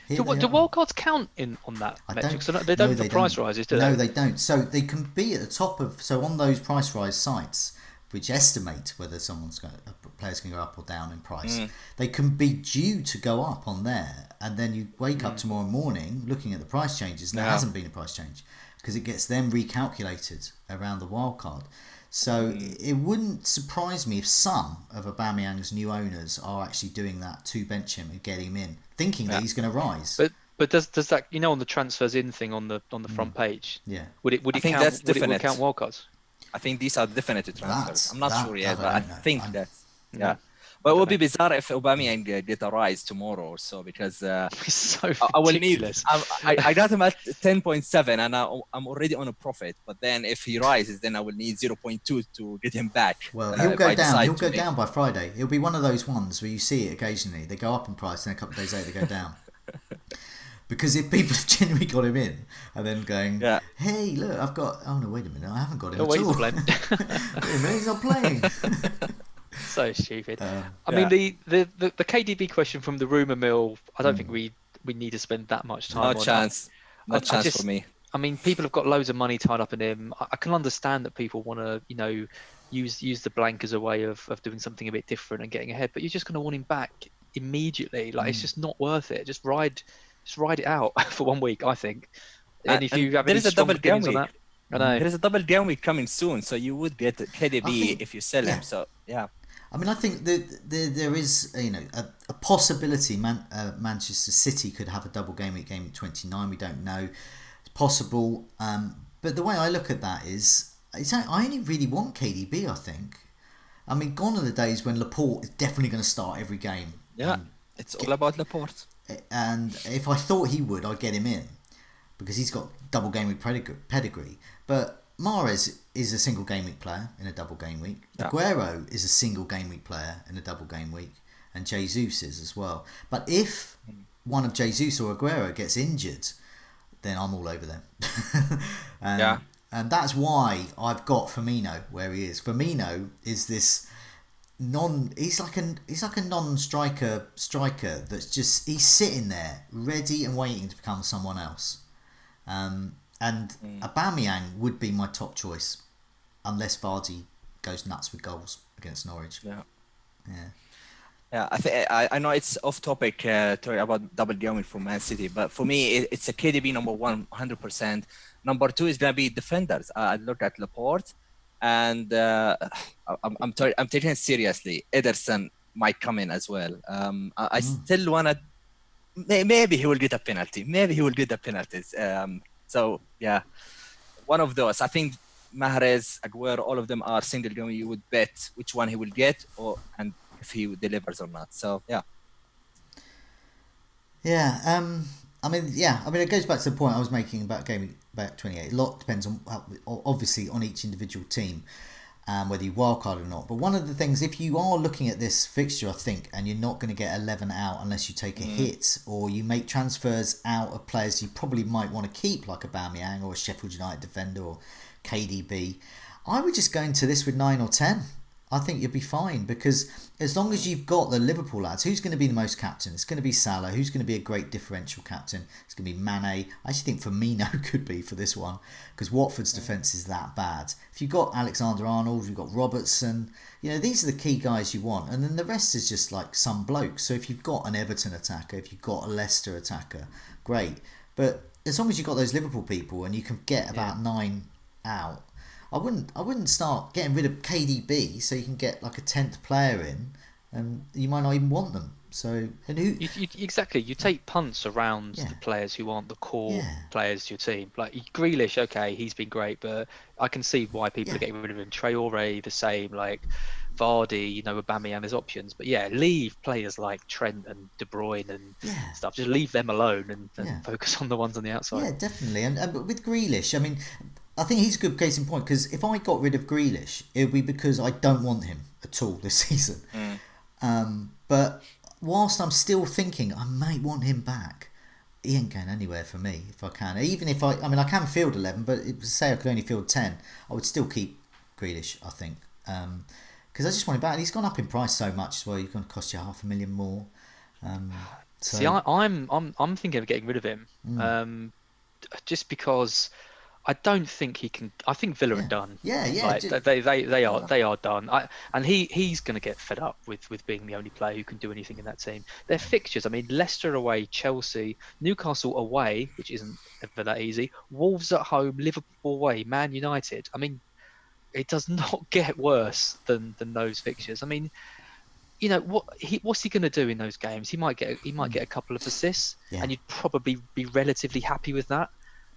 do wildcards count on that metric? So they don't for price rises, do they? No, they don't. So they can be at the top of, so on those price rise sites, which estimate whether a player's going to go up or down in price, they can be due to go up on there, and then you wake up tomorrow morning looking at the price changes, and there hasn't been a price change, because it gets them recalculated around the wildcard. So it wouldn't surprise me if some of Aubameyang's new owners are actually doing that to bench him and get him in, thinking that he's going to rise. But does that, on the transfers in thing on the front page? Yeah. Would it count wildcards? I think these are definitive transfers. I'm not sure yet, but I think that. Yeah. But it would be bizarre if Aubameyang get a rise tomorrow or so, because it's so I will need. ridiculous. I got him at 10.7, and I'm already on a profit. But then if he rises, then I will need 0.2 to get him back. Well, he'll go down. He'll go down by Friday. He'll be one of those ones where you see it occasionally. They go up in price, and a couple of days later they go down. Because if people have genuinely got him in, and then going, hey, look, I've got... Oh, no, wait a minute. I haven't got him at all. Wait a minute, he's not playing. So stupid. I mean, the KDB question from the rumour mill, I don't think we need to spend that much time on. No chance for me. I mean, people have got loads of money tied up in him. I can understand that people want to, use the blank as a way of doing something a bit different and getting ahead, but you're just going to want him back immediately. Like, it's just not worth it. Just ride it out for 1 week, I think. And if you have any strong opinions on that, I know. There is a double game week coming soon, so you would get KDB if you sell him. So I mean, I think that there is a possibility Manchester City could have a double game week 29. We don't know. It's possible, but the way I look at that is, I only really want KDB. I think. I mean, gone are the days when Laporte is definitely going to start every game. Yeah, it's all about Laporte. And if I thought he would, I'd get him in, because he's got double game week pedigree. But Mahrez is a single game week player in a double game week. Aguero is a single game week player in a double game week. and Jesus is as well. But if one of Jesus or Aguero gets injured, then I'm all over them. And that's why I've got Firmino where he is. Firmino is this he's like a non-striker that's just, he's sitting there ready and waiting to become someone else. And Aubameyang would be my top choice unless Vardy goes nuts with goals against Norwich. Yeah, I know it's off topic talking about double game for Man City, but for me it's a KDB number 1, 100%. Number 2 is gonna be defenders. I look at Laporte, and I'm taking it seriously. Ederson might come in as well. I still wanna, maybe he will get a penalty. Maybe he will get the penalties. So yeah, one of those. I think Mahrez, Aguero, all of them are single game. You would bet which one he will get, and if he delivers or not. So yeah. I mean, it goes back to the point I was making about Gameweek 28. A lot depends on, obviously, on each individual team, whether you wildcard or not. But one of the things, if you are looking at this fixture, I think, and you're not going to get 11 out unless you take a hit, or you make transfers out of players you probably might want to keep, like Aubameyang or a Sheffield United defender or KDB, I would just go into this with 9 or 10. I think you'll be fine, because as long as you've got the Liverpool lads, who's going to be the most captain? It's going to be Salah. Who's going to be a great differential captain? It's going to be Mane. I actually think Firmino could be for this one, because Watford's defence is that bad. If you've got Alexander-Arnold, you've got Robertson, these are the key guys you want. And then the rest is just like some blokes. So if you've got an Everton attacker, if you've got a Leicester attacker, great. But as long as you've got those Liverpool people and you can get about 9 out, I wouldn't start getting rid of KDB so you can get like a 10th player in, and you might not even want them. So, and who exactly, you take punts around the players who aren't the core players to your team. Like Grealish, okay, he's been great, but I can see why people are getting rid of him. Traore, the same, like Vardy, Aubameyang, there's options. But leave players like Trent and De Bruyne and stuff. Just leave them alone and focus on the ones on the outside. Yeah, definitely. And but with Grealish, I mean, I think he's a good case in point, because if I got rid of Grealish, it would be because I don't want him at all this season. But whilst I'm still thinking I might want him back, he ain't going anywhere for me if I can. Even if I can field 11, but say I could only field 10, I would still keep Grealish, I think. Because I just want him back. And he's gone up in price so much as well. He's going to cost you $500,000 more. See, I'm thinking of getting rid of him, just because I don't think he can. I think Villa are done. Like, they are done. And he's going to get fed up with being the only player who can do anything in that team. Their fixtures, I mean, Leicester away, Chelsea, Newcastle away, which isn't ever that easy, Wolves at home, Liverpool away, Man United. I mean, it does not get worse than those fixtures. I mean, what's he going to do in those games? He might get a couple of assists, and you'd probably be relatively happy with that.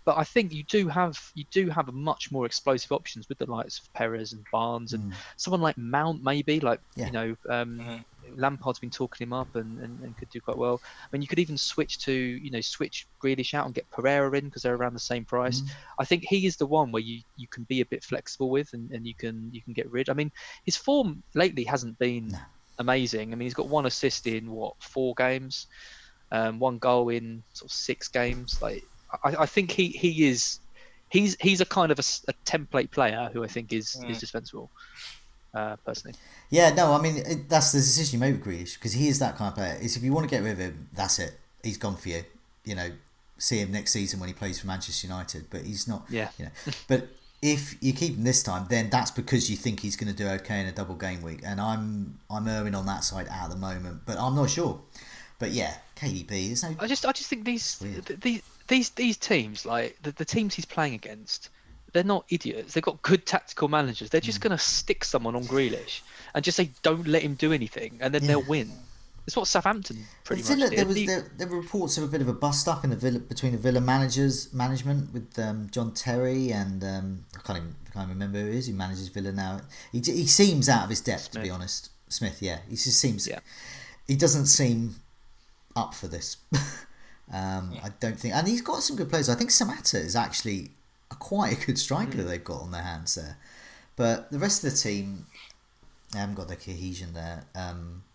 But I think you do have a much more explosive options with the likes of Perez and Barnes and someone like Mount, maybe. Lampard's been talking him up and could do quite well. I mean, you could even switch Grealish out and get Pereira in, because they're around the same price. I think he is the one where you can be a bit flexible with, and you can get rid. I mean, his form lately hasn't been amazing. I mean, he's got 1 assist in 4 games, 1 goal in sort of 6 games. Like, I think he's a kind of a template player who I think is dispensable, personally. Yeah, no, I mean, that's the decision you made with Grealish, because he is that kind of player. Is if you want to get rid of him, that's it. He's gone for you. See him next season when he plays for Manchester United, but he's not. But if you keep him this time, then that's because you think he's going to do okay in a double game week, and I'm erring on that side at the moment, but I'm not sure. But yeah, KDB is no. I just think these teams, like the teams he's playing against, they're not idiots. They've got good tactical managers. They're just going to stick someone on Grealish and just say, don't let him do anything, and then they'll win. It's what Southampton pretty much did. There were reports of a bit of a bust up in the Villa, between the Villa management with John Terry and I can't remember who it is. He manages Villa now. He seems out of his depth, Smith. To be honest. Smith, yeah. He just seems. Yeah. He doesn't seem up for this. I don't think, and he's got some good players. I think Samatta is actually quite a good striker they've got on their hands there. But the rest of the team, They haven't got the cohesion there.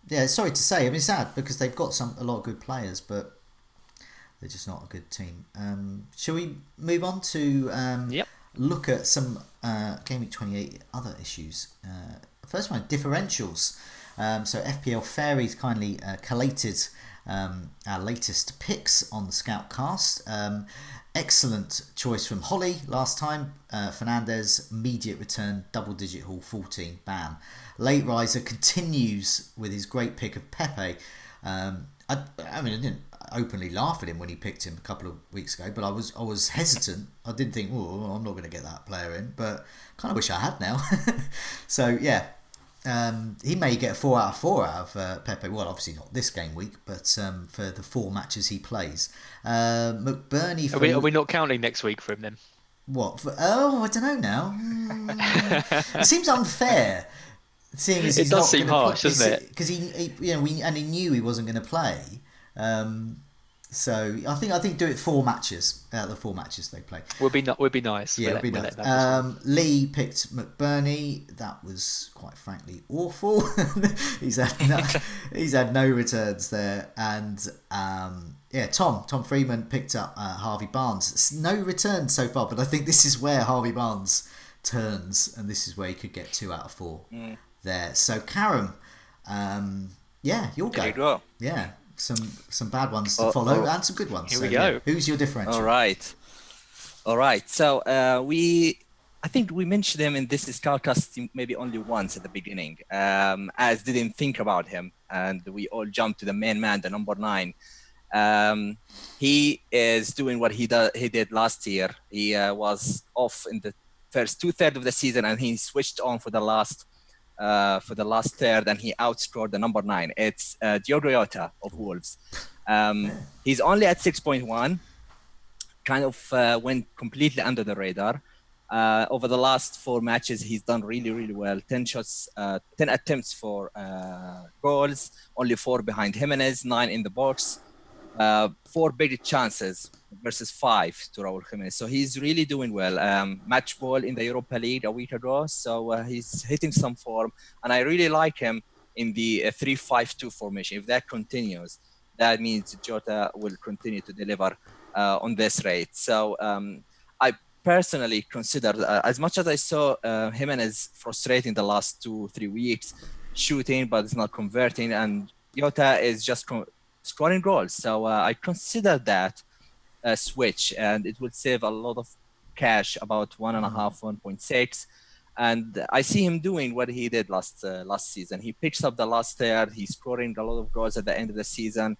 Yeah, sorry to say. I mean, it's sad because they've got a lot of good players, but they're just not a good team. Shall we move on to look at some Gameweek 28 other issues? First one, differentials. So FPL Fairies kindly collated our latest picks on the Scoutcast. Excellent choice from Holly last time. Fernandez, immediate return, double-digit haul, 14. Bam. Late riser continues with his great pick of Pepe. I didn't openly laugh at him when he picked him a couple of weeks ago, but I was hesitant. I did think, oh, I'm not going to get that player in, but kind of wish I had now. So yeah, he may get a 4 out of 4 out of Pepe. Well, obviously not this game week, but for the 4 matches he plays. McBurney. Are we not counting next week for him then? What? I don't know now. It seems unfair. Seeing as it does seem harsh, doesn't it? Because he knew he wasn't going to play. So I think do it 4 matches out of the 4 matches they play. Would be nice. Yeah, would be nice. Lee picked McBurney. That was quite frankly awful. he's had no returns there, and Tom Freeman picked up Harvey Barnes. No returns so far, but I think this is where Harvey Barnes turns, and this is where he could get 2 out of 4 there. So Karam, you'll go. There you go. Yeah. Some bad ones to follow and some good ones. Here we go. Who's your differential? All right. So I think we mentioned him in this Scoutcast maybe only once at the beginning, as didn't think about him, and we all jumped to the main man, the number 9. He is doing what he did last year. He was off in the first 2/3 of the season, and he switched on for the last third, and he outscored the number 9. It's Diogo Jota of Wolves. He's only at 6.1, kind of went completely under the radar. Over the last 4 matches, he's done really, really well. 10 attempts for goals, only 4 behind Jimenez, 9 in the box, 4 big chances versus 5 to Raul Jimenez. So he's really doing well. Match ball in the Europa League a week ago, so he's hitting some form, and I really like him in the 3-5-2 formation. If that continues, that means Jota will continue to deliver on this rate. So I personally consider, as much as I saw Jimenez frustrating the last 2-3 weeks, shooting but it's not converting, and Jota is just scoring goals. So I consider that a switch, and it would save a lot of cash, about 1.5, 1.6. And I see him doing what he did last season. He picks up the last third. He's scoring a lot of goals at the end of the season.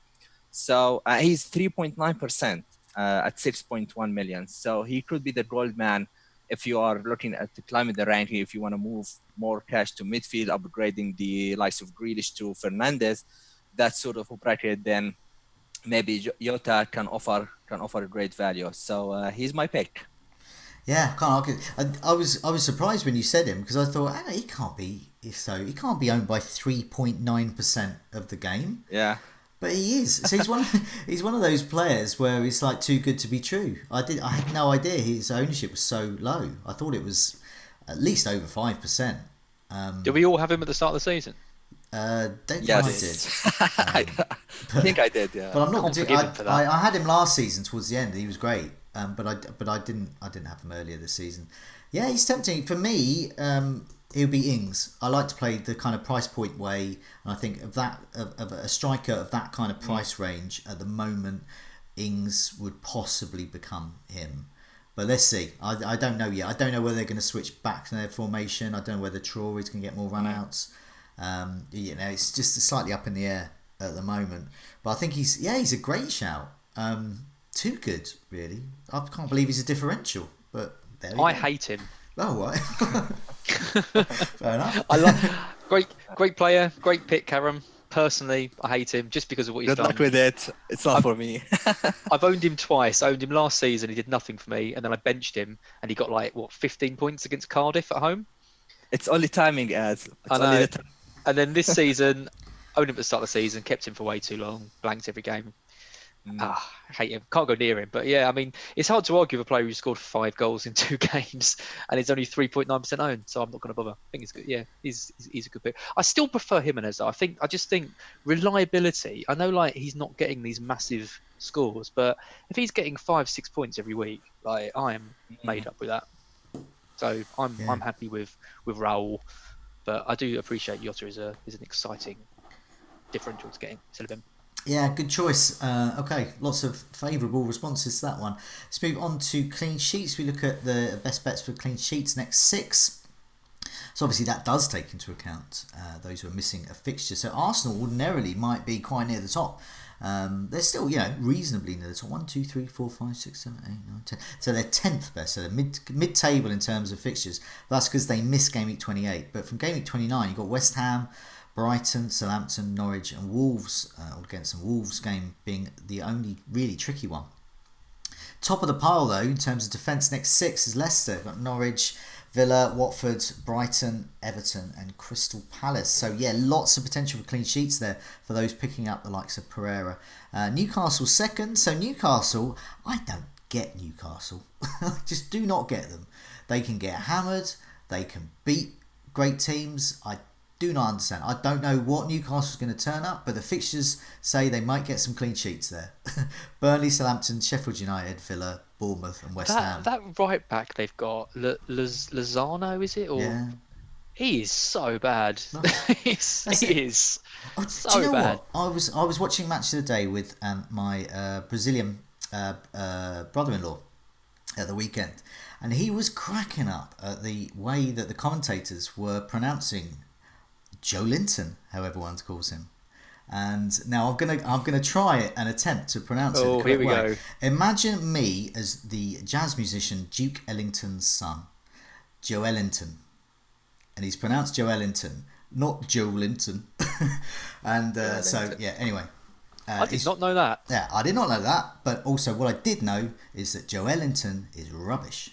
So he's 3.9% at 6.1 million. So he could be the gold man if you are looking at climbing the ranking. If you want to move more cash to midfield, upgrading the likes of Grealish to Fernandez, that sort of bracket, then maybe Jota can offer a great value. So he's my pick. Yeah, can't argue. I was surprised when you said him, because I thought he can't be owned by 3.9% of the game. Yeah, but he is. So he's one of those players where it's like too good to be true. I had no idea his ownership was so low. I thought it was at least over 5%. Did we all have him at the start of the season? I did. I think I did. Yeah, but I'm not. I had him last season towards the end. He was great. But I didn't have him earlier this season. Yeah, he's tempting for me. He'll be Ings. I like to play the kind of price point way, and I think of a striker of that kind of price range at the moment, Ings would possibly become him. But let's see. I don't know yet. I don't know whether they're going to switch back to their formation. I don't know whether Traore's going to get more runouts. It's just slightly up in the air at the moment. But I think he's a great shout. Too good, really. I can't believe he's a differential, but I hate him. Oh, right. Fair enough. I love great player, great pick, Karam. Personally, I hate him just because of what he's done. Good luck with it. It's not for me. I've owned him twice. I owned him last season. He did nothing for me, and then I benched him, and he got 15 points against Cardiff at home. It's only timing, as I know. And then this season, owned him at the start of the season, kept him for way too long, blanked every game. I hate him. Can't go near him. But yeah, I mean, it's hard to argue with a player who scored 5 goals in 2 games and is only 3.9% owned. So I'm not going to bother. I think it's good. Yeah, he's a good pick. I still prefer Jimenez though. I just think reliability. I know like he's not getting these massive scores, but if he's getting 5-6 points every week, like I am made up with that. So I'm happy with Raul, but I do appreciate Jota is an exciting differential to getting instead of him. Yeah, good choice. Okay, lots of favourable responses to that one. Let's move on to clean sheets. We look at the best bets for clean sheets next 6. So obviously that does take into account those who are missing a fixture. So Arsenal ordinarily might be quite near the top. They're still, reasonably near the top. 1, 2, 3, 4, 5, 6, 7, 8, 9, 10. So they're 10th best. So they're mid-table in terms of fixtures. That's because they missed Gameweek 28. But from Gameweek 29, you've got West Ham, Brighton, Southampton, Norwich and Wolves, all against some Wolves game being the only really tricky one. Top of the pile though, in terms of defence, next 6 is Leicester. We've got Norwich, Villa, Watford, Brighton, Everton and Crystal Palace. So yeah, lots of potential for clean sheets there for those picking up the likes of Pereira. Newcastle second. So Newcastle, I don't get Newcastle. I just do not get them. They can get hammered. They can beat great teams. I do not understand. I don't know what Newcastle's going to turn up, but the fixtures say they might get some clean sheets there. Burnley, Southampton, Sheffield United, Villa, Bournemouth and West Ham. That right back they've got, Lozano, is it? Or Yeah. He is so bad. He is so do you know bad. What? I was watching Match of the Day with my Brazilian brother-in-law at the weekend, and he was cracking up at the way that the commentators were pronouncing Joe Linton, however one calls him. And now I'm gonna try and attempt to pronounce it the correct way. Go. Imagine me as the jazz musician Duke Ellington's son, Joe Ellington, and he's pronounced Joe Ellington, not Joe Linton. And so yeah. Anyway, I did not know that. Yeah, I did not know that. But also, what I did know is that Joe Ellington is rubbish.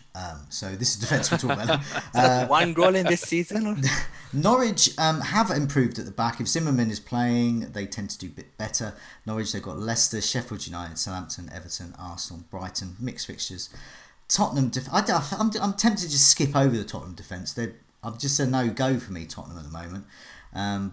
So this is defence we're talking about. 1 goal in this season. Norwich have improved at the back. If Zimmerman is playing, they tend to do a bit better. Norwich, they've got Leicester, Sheffield United, Southampton, Everton, Arsenal, Brighton, mixed fixtures. Tottenham, I'm tempted to just skip over the Tottenham defence. I've just a no-go for me, Tottenham, at the moment.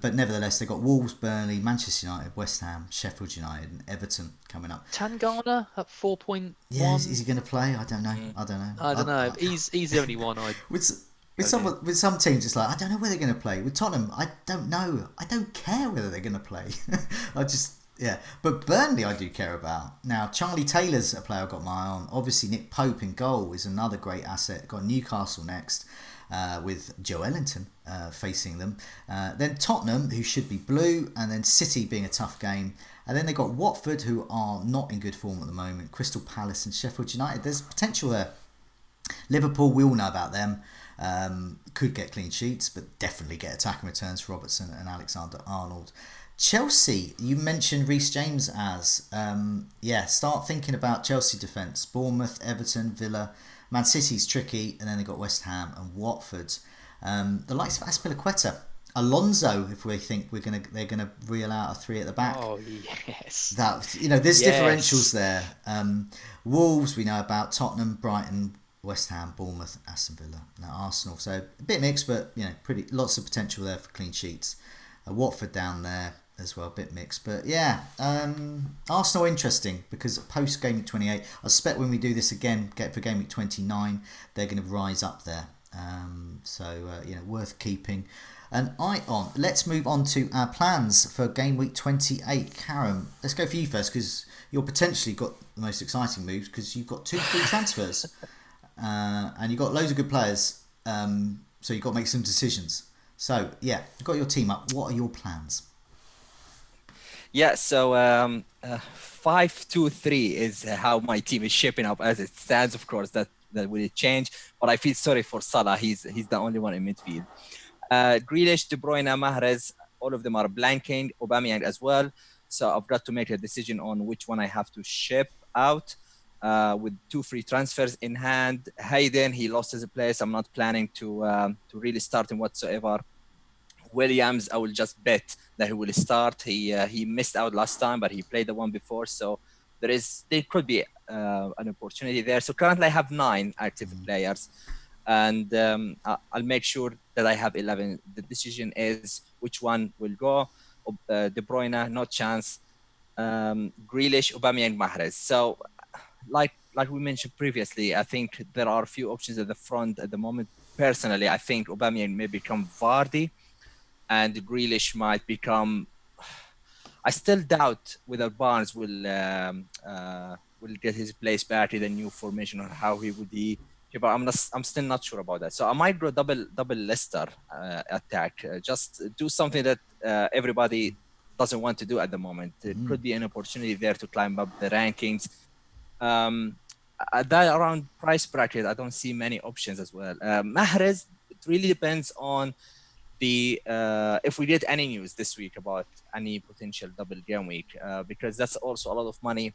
But nevertheless, they've got Wolves, Burnley, Manchester United, West Ham, Sheffield United and Everton coming up. Tangana at 4.1. Yeah, is he going to play? I don't know. I don't know. He's the only one I... With some teams, it's like, I don't know where they're going to play. With Tottenham, I don't know. I don't care whether they're going to play. But Burnley I do care about. Now, Charlie Taylor's a player I've got my eye on. Obviously, Nick Pope in goal is another great asset. Got Newcastle next with Joe Ellington facing them. Then Tottenham, who should be blue, and then City being a tough game. And then they've got Watford, who are not in good form at the moment. Crystal Palace and Sheffield United. There's potential there. Liverpool, we all know about them. Could get clean sheets, but definitely get attacking returns for Robertson and Alexander-Arnold. Chelsea, you mentioned Reece James as. Start thinking about Chelsea defence. Bournemouth, Everton, Villa. Man City's tricky, and then they've got West Ham and Watford. The likes of Azpilicueta. Alonso, if we think they're gonna reel out a 3 at the back. Oh yes. There's differentials there. Wolves we know about. Tottenham, Brighton, West Ham, Bournemouth, Aston Villa, now Arsenal. So a bit mixed, but lots of potential there for clean sheets. Watford down there as well, a bit mixed, but yeah. Arsenal interesting because post Gameweek 28, I suspect when we do this again, get for Gameweek 29, they're going to rise up there. Worth keeping an eye on. Let's move on to our plans for Gameweek 28. Karam, let's go for you first because you're potentially got the most exciting moves because you've got 2 free transfers. And you've got loads of good players, so you've got to make some decisions. So, yeah, you've got your team up. What are your plans? Yeah, so 5-2-3 is how my team is shaping up as it stands. Of course, that will change, but I feel sorry for Salah. He's the only one in midfield. Grealish, De Bruyne, Mahrez, all of them are blanking. Aubameyang as well. So I've got to make a decision on which one I have to ship out. With 2 free transfers in hand. Hayden, he lost his place. I'm not planning to really start him whatsoever. Williams, I will just bet that he will start. He missed out last time, but he played the one before, so there could be an opportunity there. So currently I have 9 active players, and I'll make sure that I have 11. The decision is which one will go. De Bruyne, no chance. Grealish, Aubameyang, Mahrez. So like we mentioned previously, I think there are a few options at the front at the moment. Personally, I think Aubameyang may become Vardy, and Grealish might become. I still doubt whether Barnes will get his place back in the new formation or how he would be. But I'm still not sure about that. So I might go double Leicester attack. Just do something that everybody doesn't want to do at the moment. It could be an opportunity there to climb up the rankings. At that around price bracket, I don't see many options as well. Mahrez, it really depends on the if we get any news this week about any potential double game week, because that's also a lot of money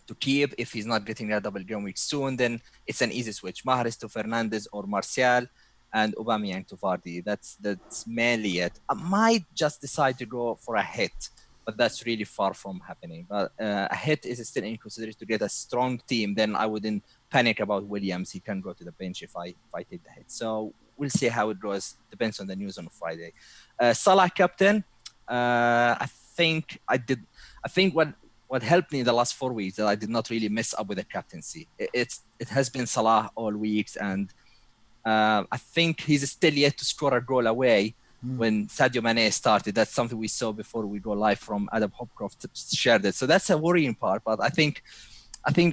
to keep. If he's not getting that double game week soon, then it's an easy switch. Mahrez to Fernandes or Martial, and Aubameyang to Vardy. That's mainly it. I might just decide to go for a hit, but that's really far from happening. But a hit is still in consideration to get a strong team. Then I wouldn't panic about Williams. He can go to the bench if I take the hit. So we'll see how it goes. Depends on the news on Friday. Salah captain. I think what helped me in the last 4 weeks that I did not really mess up with the captaincy. It has been Salah all weeks, and I think he's still yet to score a goal away. When Sadio Mane started, that's something we saw before we go live from Adam Hopcroft shared it. So that's a worrying part, but I think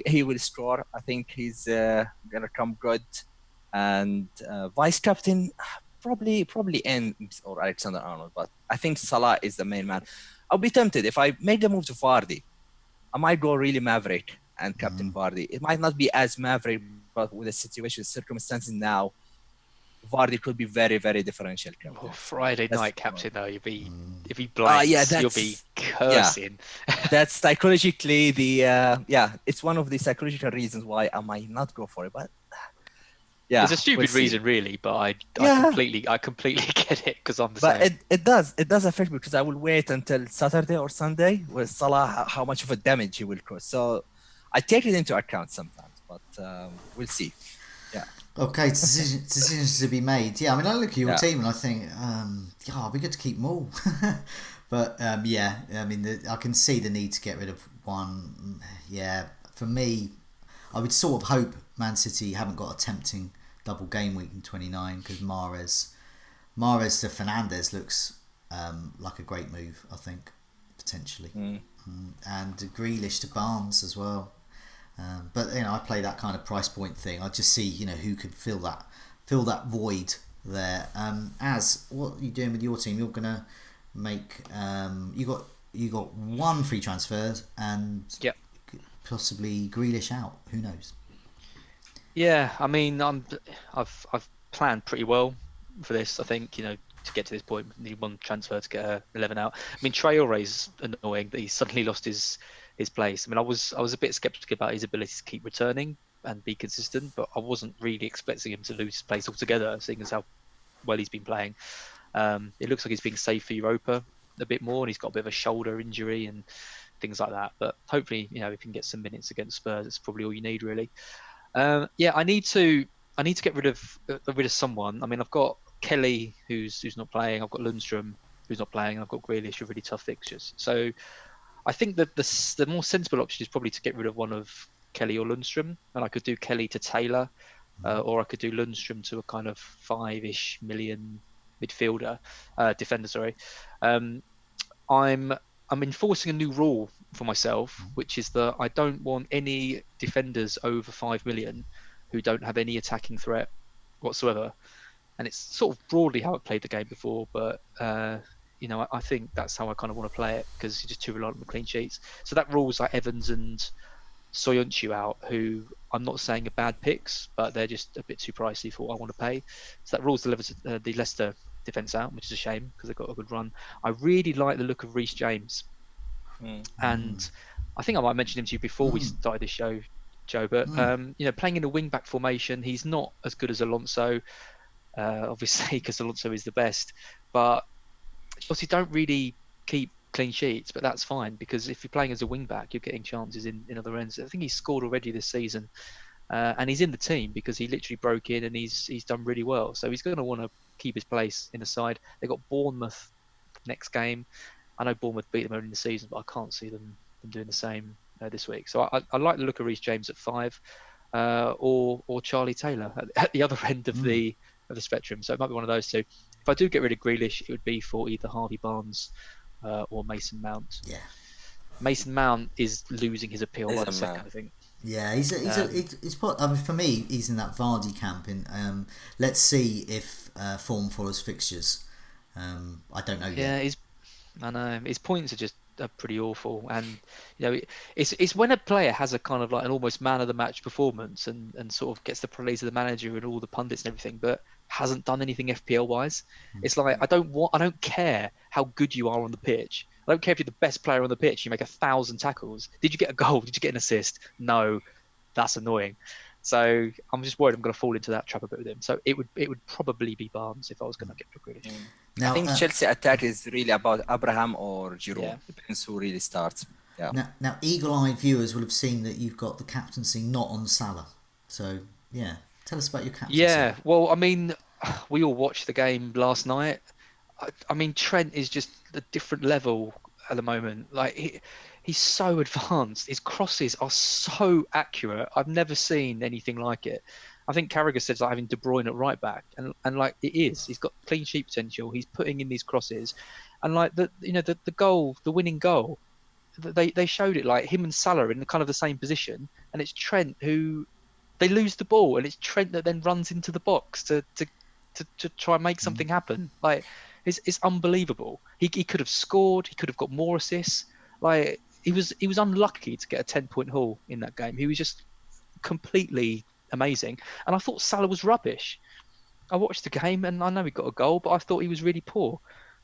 he will score. I think he's gonna come good. And vice captain probably Ends or Alexander-Arnold, but I think Salah is the main man. I'll be tempted if I make the move to Vardy. I might go really maverick and captain Vardy. It might not be as maverick, but with the situation, circumstances now, Vardy could be very, very differential captain. Friday night captain though, if he blinks, you'll be cursing. Yeah. That's psychologically it's one of the psychological reasons why I might not go for it. But it's a stupid reason, really. But I completely get it because I'm the same. But it does affect me because I will wait until Saturday or Sunday with Salah how much of a damage he will cause. So I take it into account sometimes, but we'll see. Yeah. Okay, decisions to be made. Yeah, I mean, I look at your team and I think, it'd be good to keep them all. But I mean, I can see the need to get rid of one. Yeah, for me, I would sort of hope Man City haven't got a tempting double game week in 29 because Mahrez to Fernandes looks like a great move, I think, potentially. And Grealish to Barnes as well. But I play that kind of price point thing. I just see who could fill that void there. As what are you doing with your team? You're gonna make you got 1 free transfer and possibly Grealish out. Who knows? Yeah, I mean, I've planned pretty well for this. I think to get to this point, we need 1 transfer to get 11 out. I mean, Traore's annoying that he suddenly lost his place. I mean, I was a bit skeptical about his ability to keep returning and be consistent, but I wasn't really expecting him to lose his place altogether, seeing as how well he's been playing. It looks like he's being safe for Europa a bit more, and he's got a bit of a shoulder injury and things like that. But hopefully, if he can get some minutes against Spurs, it's probably all you need, really. I need to get rid of someone. I mean, I've got Kelly who's not playing. I've got Lundstrom who's not playing. I've got Grealish with really tough fixtures. So I think that the more sensible option is probably to get rid of one of Kelly or Lundstrom, and I could do Kelly to Taylor, or I could do Lundstrom to a kind of 5-ish million midfielder, defender. Sorry, I'm enforcing a new rule for myself, which is that I don't want any defenders over 5 million who don't have any attacking threat whatsoever. And it's sort of broadly how I've played the game before, but I think that's how I kind of want to play it because you're just too reliant on clean sheets. So that rules like Evans and Soyuncu out, who I'm not saying are bad picks, but they're just a bit too pricey for what I want to pay. So that rules the Leicester defence out, which is a shame because they've got a good run. I really like the look of Reece James. And I think I might mention him to you before we started this show, Joe, but playing in a wing-back formation, he's not as good as Alonso, obviously, because Alonso is the best, but Chelsea don't really keep clean sheets, but that's fine because if you're playing as a wing back, you're getting chances in other ends. I think he's scored already this season, and he's in the team because he literally broke in and he's done really well. So he's going to want to keep his place in the side. They got Bournemouth next game. I know Bournemouth beat them early in the season, but I can't see them doing the same this week. So I like the look of Reece James at 5, or Charlie Taylor at the other end of the spectrum. So it might be one of those two. If I do get rid of Grealish, it would be for either Harvey Barnes or Mason Mount. Yeah. Mason Mount is losing his appeal by the second, I think. Yeah, he's I mean, for me, he's in that Vardy camp. In let's see if form follows fixtures. I don't know yet. Yeah, I know his points are pretty awful, and it's when a player has a kind of like an almost man of the match performance and sort of gets the praise of the manager and all the pundits and everything, but hasn't done anything FPL wise. It's like I don't care how good you are on the pitch. I don't care if you're the best player on the pitch. You make 1,000 tackles. Did you get a goal? Did you get an assist? No, that's annoying. So I'm just worried I'm going to fall into that trap a bit with him. So it would probably be Barnes if I was going to get Grealish. Now, I think Chelsea attack is really about Abraham or Giroud. Depends who really starts. Yeah. Now eagle-eyed viewers will have seen that you've got the captaincy not on Salah. So yeah, tell us about your captaincy. Yeah, well, I mean, we all watched the game last night. I mean, Trent is just a different level at the moment. Like he's so advanced. His crosses are so accurate. I've never seen anything like it. I think Carragher says like having De Bruyne at right back, and like it is. He's got clean sheet potential. He's putting in these crosses, and like the goal, the winning goal, they showed it like him and Salah in kind of the same position, and it's Trent who they lose the ball, and it's Trent that then runs into the box to try and make something happen. Like it's unbelievable. He could have scored. He could have got more assists. Like he was unlucky to get a 10-point haul in that game. He was just completely amazing. And I thought Salah was rubbish. I watched the game and I know he got a goal, but I thought he was really poor.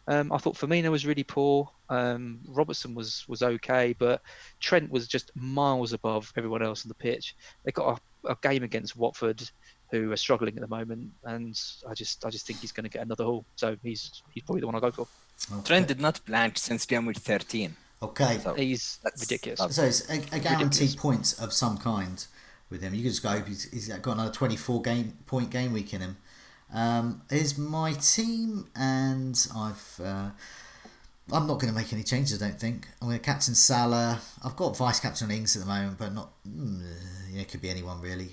I thought Firmino was really poor. Robertson was okay, but Trent was just miles above everyone else on the pitch. They got a game against Watford, who are struggling at the moment, and I just think he's going to get another haul. So he's probably the one I'll go for. Okay. Trent did not blank since Gameweek 13. Okay, so he's ridiculous. So it's a guaranteed points of some kind with him. You can just go. He's got another 24-point game week in him. Is my team, and I'm not going to make any changes. I don't think I'm going to captain Salah. I've got vice captain on Ings at the moment, but not. It could be anyone really.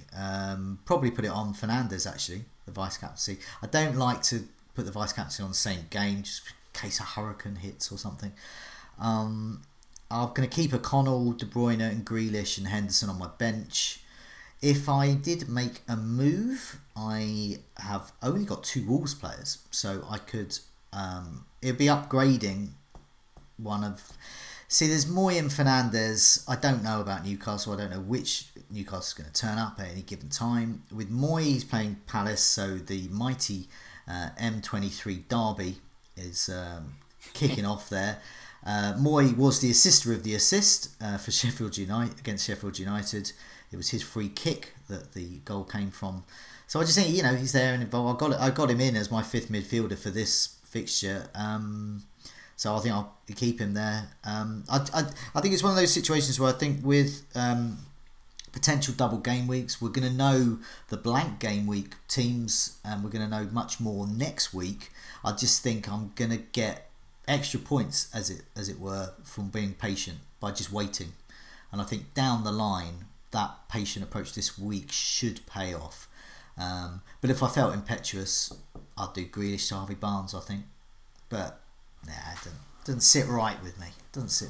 Probably put it on Fernandes actually, the vice captaincy. I don't like to put the vice captaincy on the same game just in case a hurricane hits or something. I'm going to keep O'Connell, De Bruyne, and Grealish and Henderson on my bench. If I did make a move, I have only got 2 Wolves players, so I could. It'd be upgrading one of. See, there's Moy and Fernandes. I don't know about Newcastle. I don't know which Newcastle is going to turn up at any given time. With Moy, he's playing Palace, so the mighty M23 derby is kicking off there. Moy was the assister of the assist for Sheffield United against Sheffield United. It was his free kick that the goal came from. So I just think he's there and involved. I got him in as my 5th midfielder for this fixture. So I think I'll keep him there. I think it's one of those situations where I think with potential double game weeks, we're going to know the blank game week teams, and we're going to know much more next week. I just think I'm going to get extra points, as it were, from being patient by just waiting. And I think down the line, that patient approach this week should pay off. But if I felt impetuous, I'd do Grealish to Harvey Barnes, I think. But it doesn't sit right with me. It doesn't sit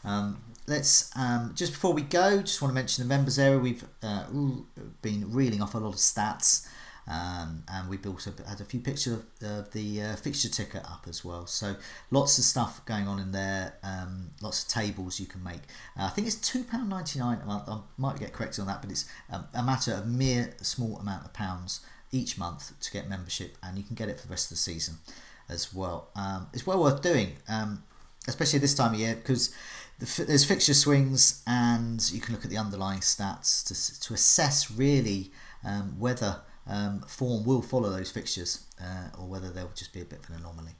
right. Let's just before we go, just want to mention the members area. We've been reeling off a lot of stats, and we've also had a few pictures of the fixture ticker up as well. So lots of stuff going on in there. Lots of tables you can make. I think it's £2.99 a month. I might get corrected on that, but it's a matter of mere small amount of pounds each month to get membership, and you can get it for the rest of the season as well. It's well worth doing, especially this time of year, because there's fixture swings and you can look at the underlying stats to assess really whether form will follow those fixtures or whether they'll just be a bit of an anomaly.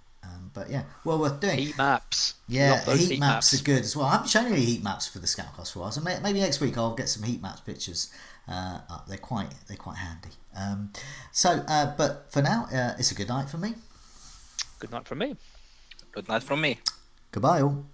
But yeah, well worth doing. Heat maps. Yeah, Love those heat maps are good as well. I haven't shown any heat maps for the Scoutcast for a while, so maybe next week I'll get some heat maps pictures up. They're quite handy. But for now, it's a good night from me. Good night from me. Good night from me. Goodbye all.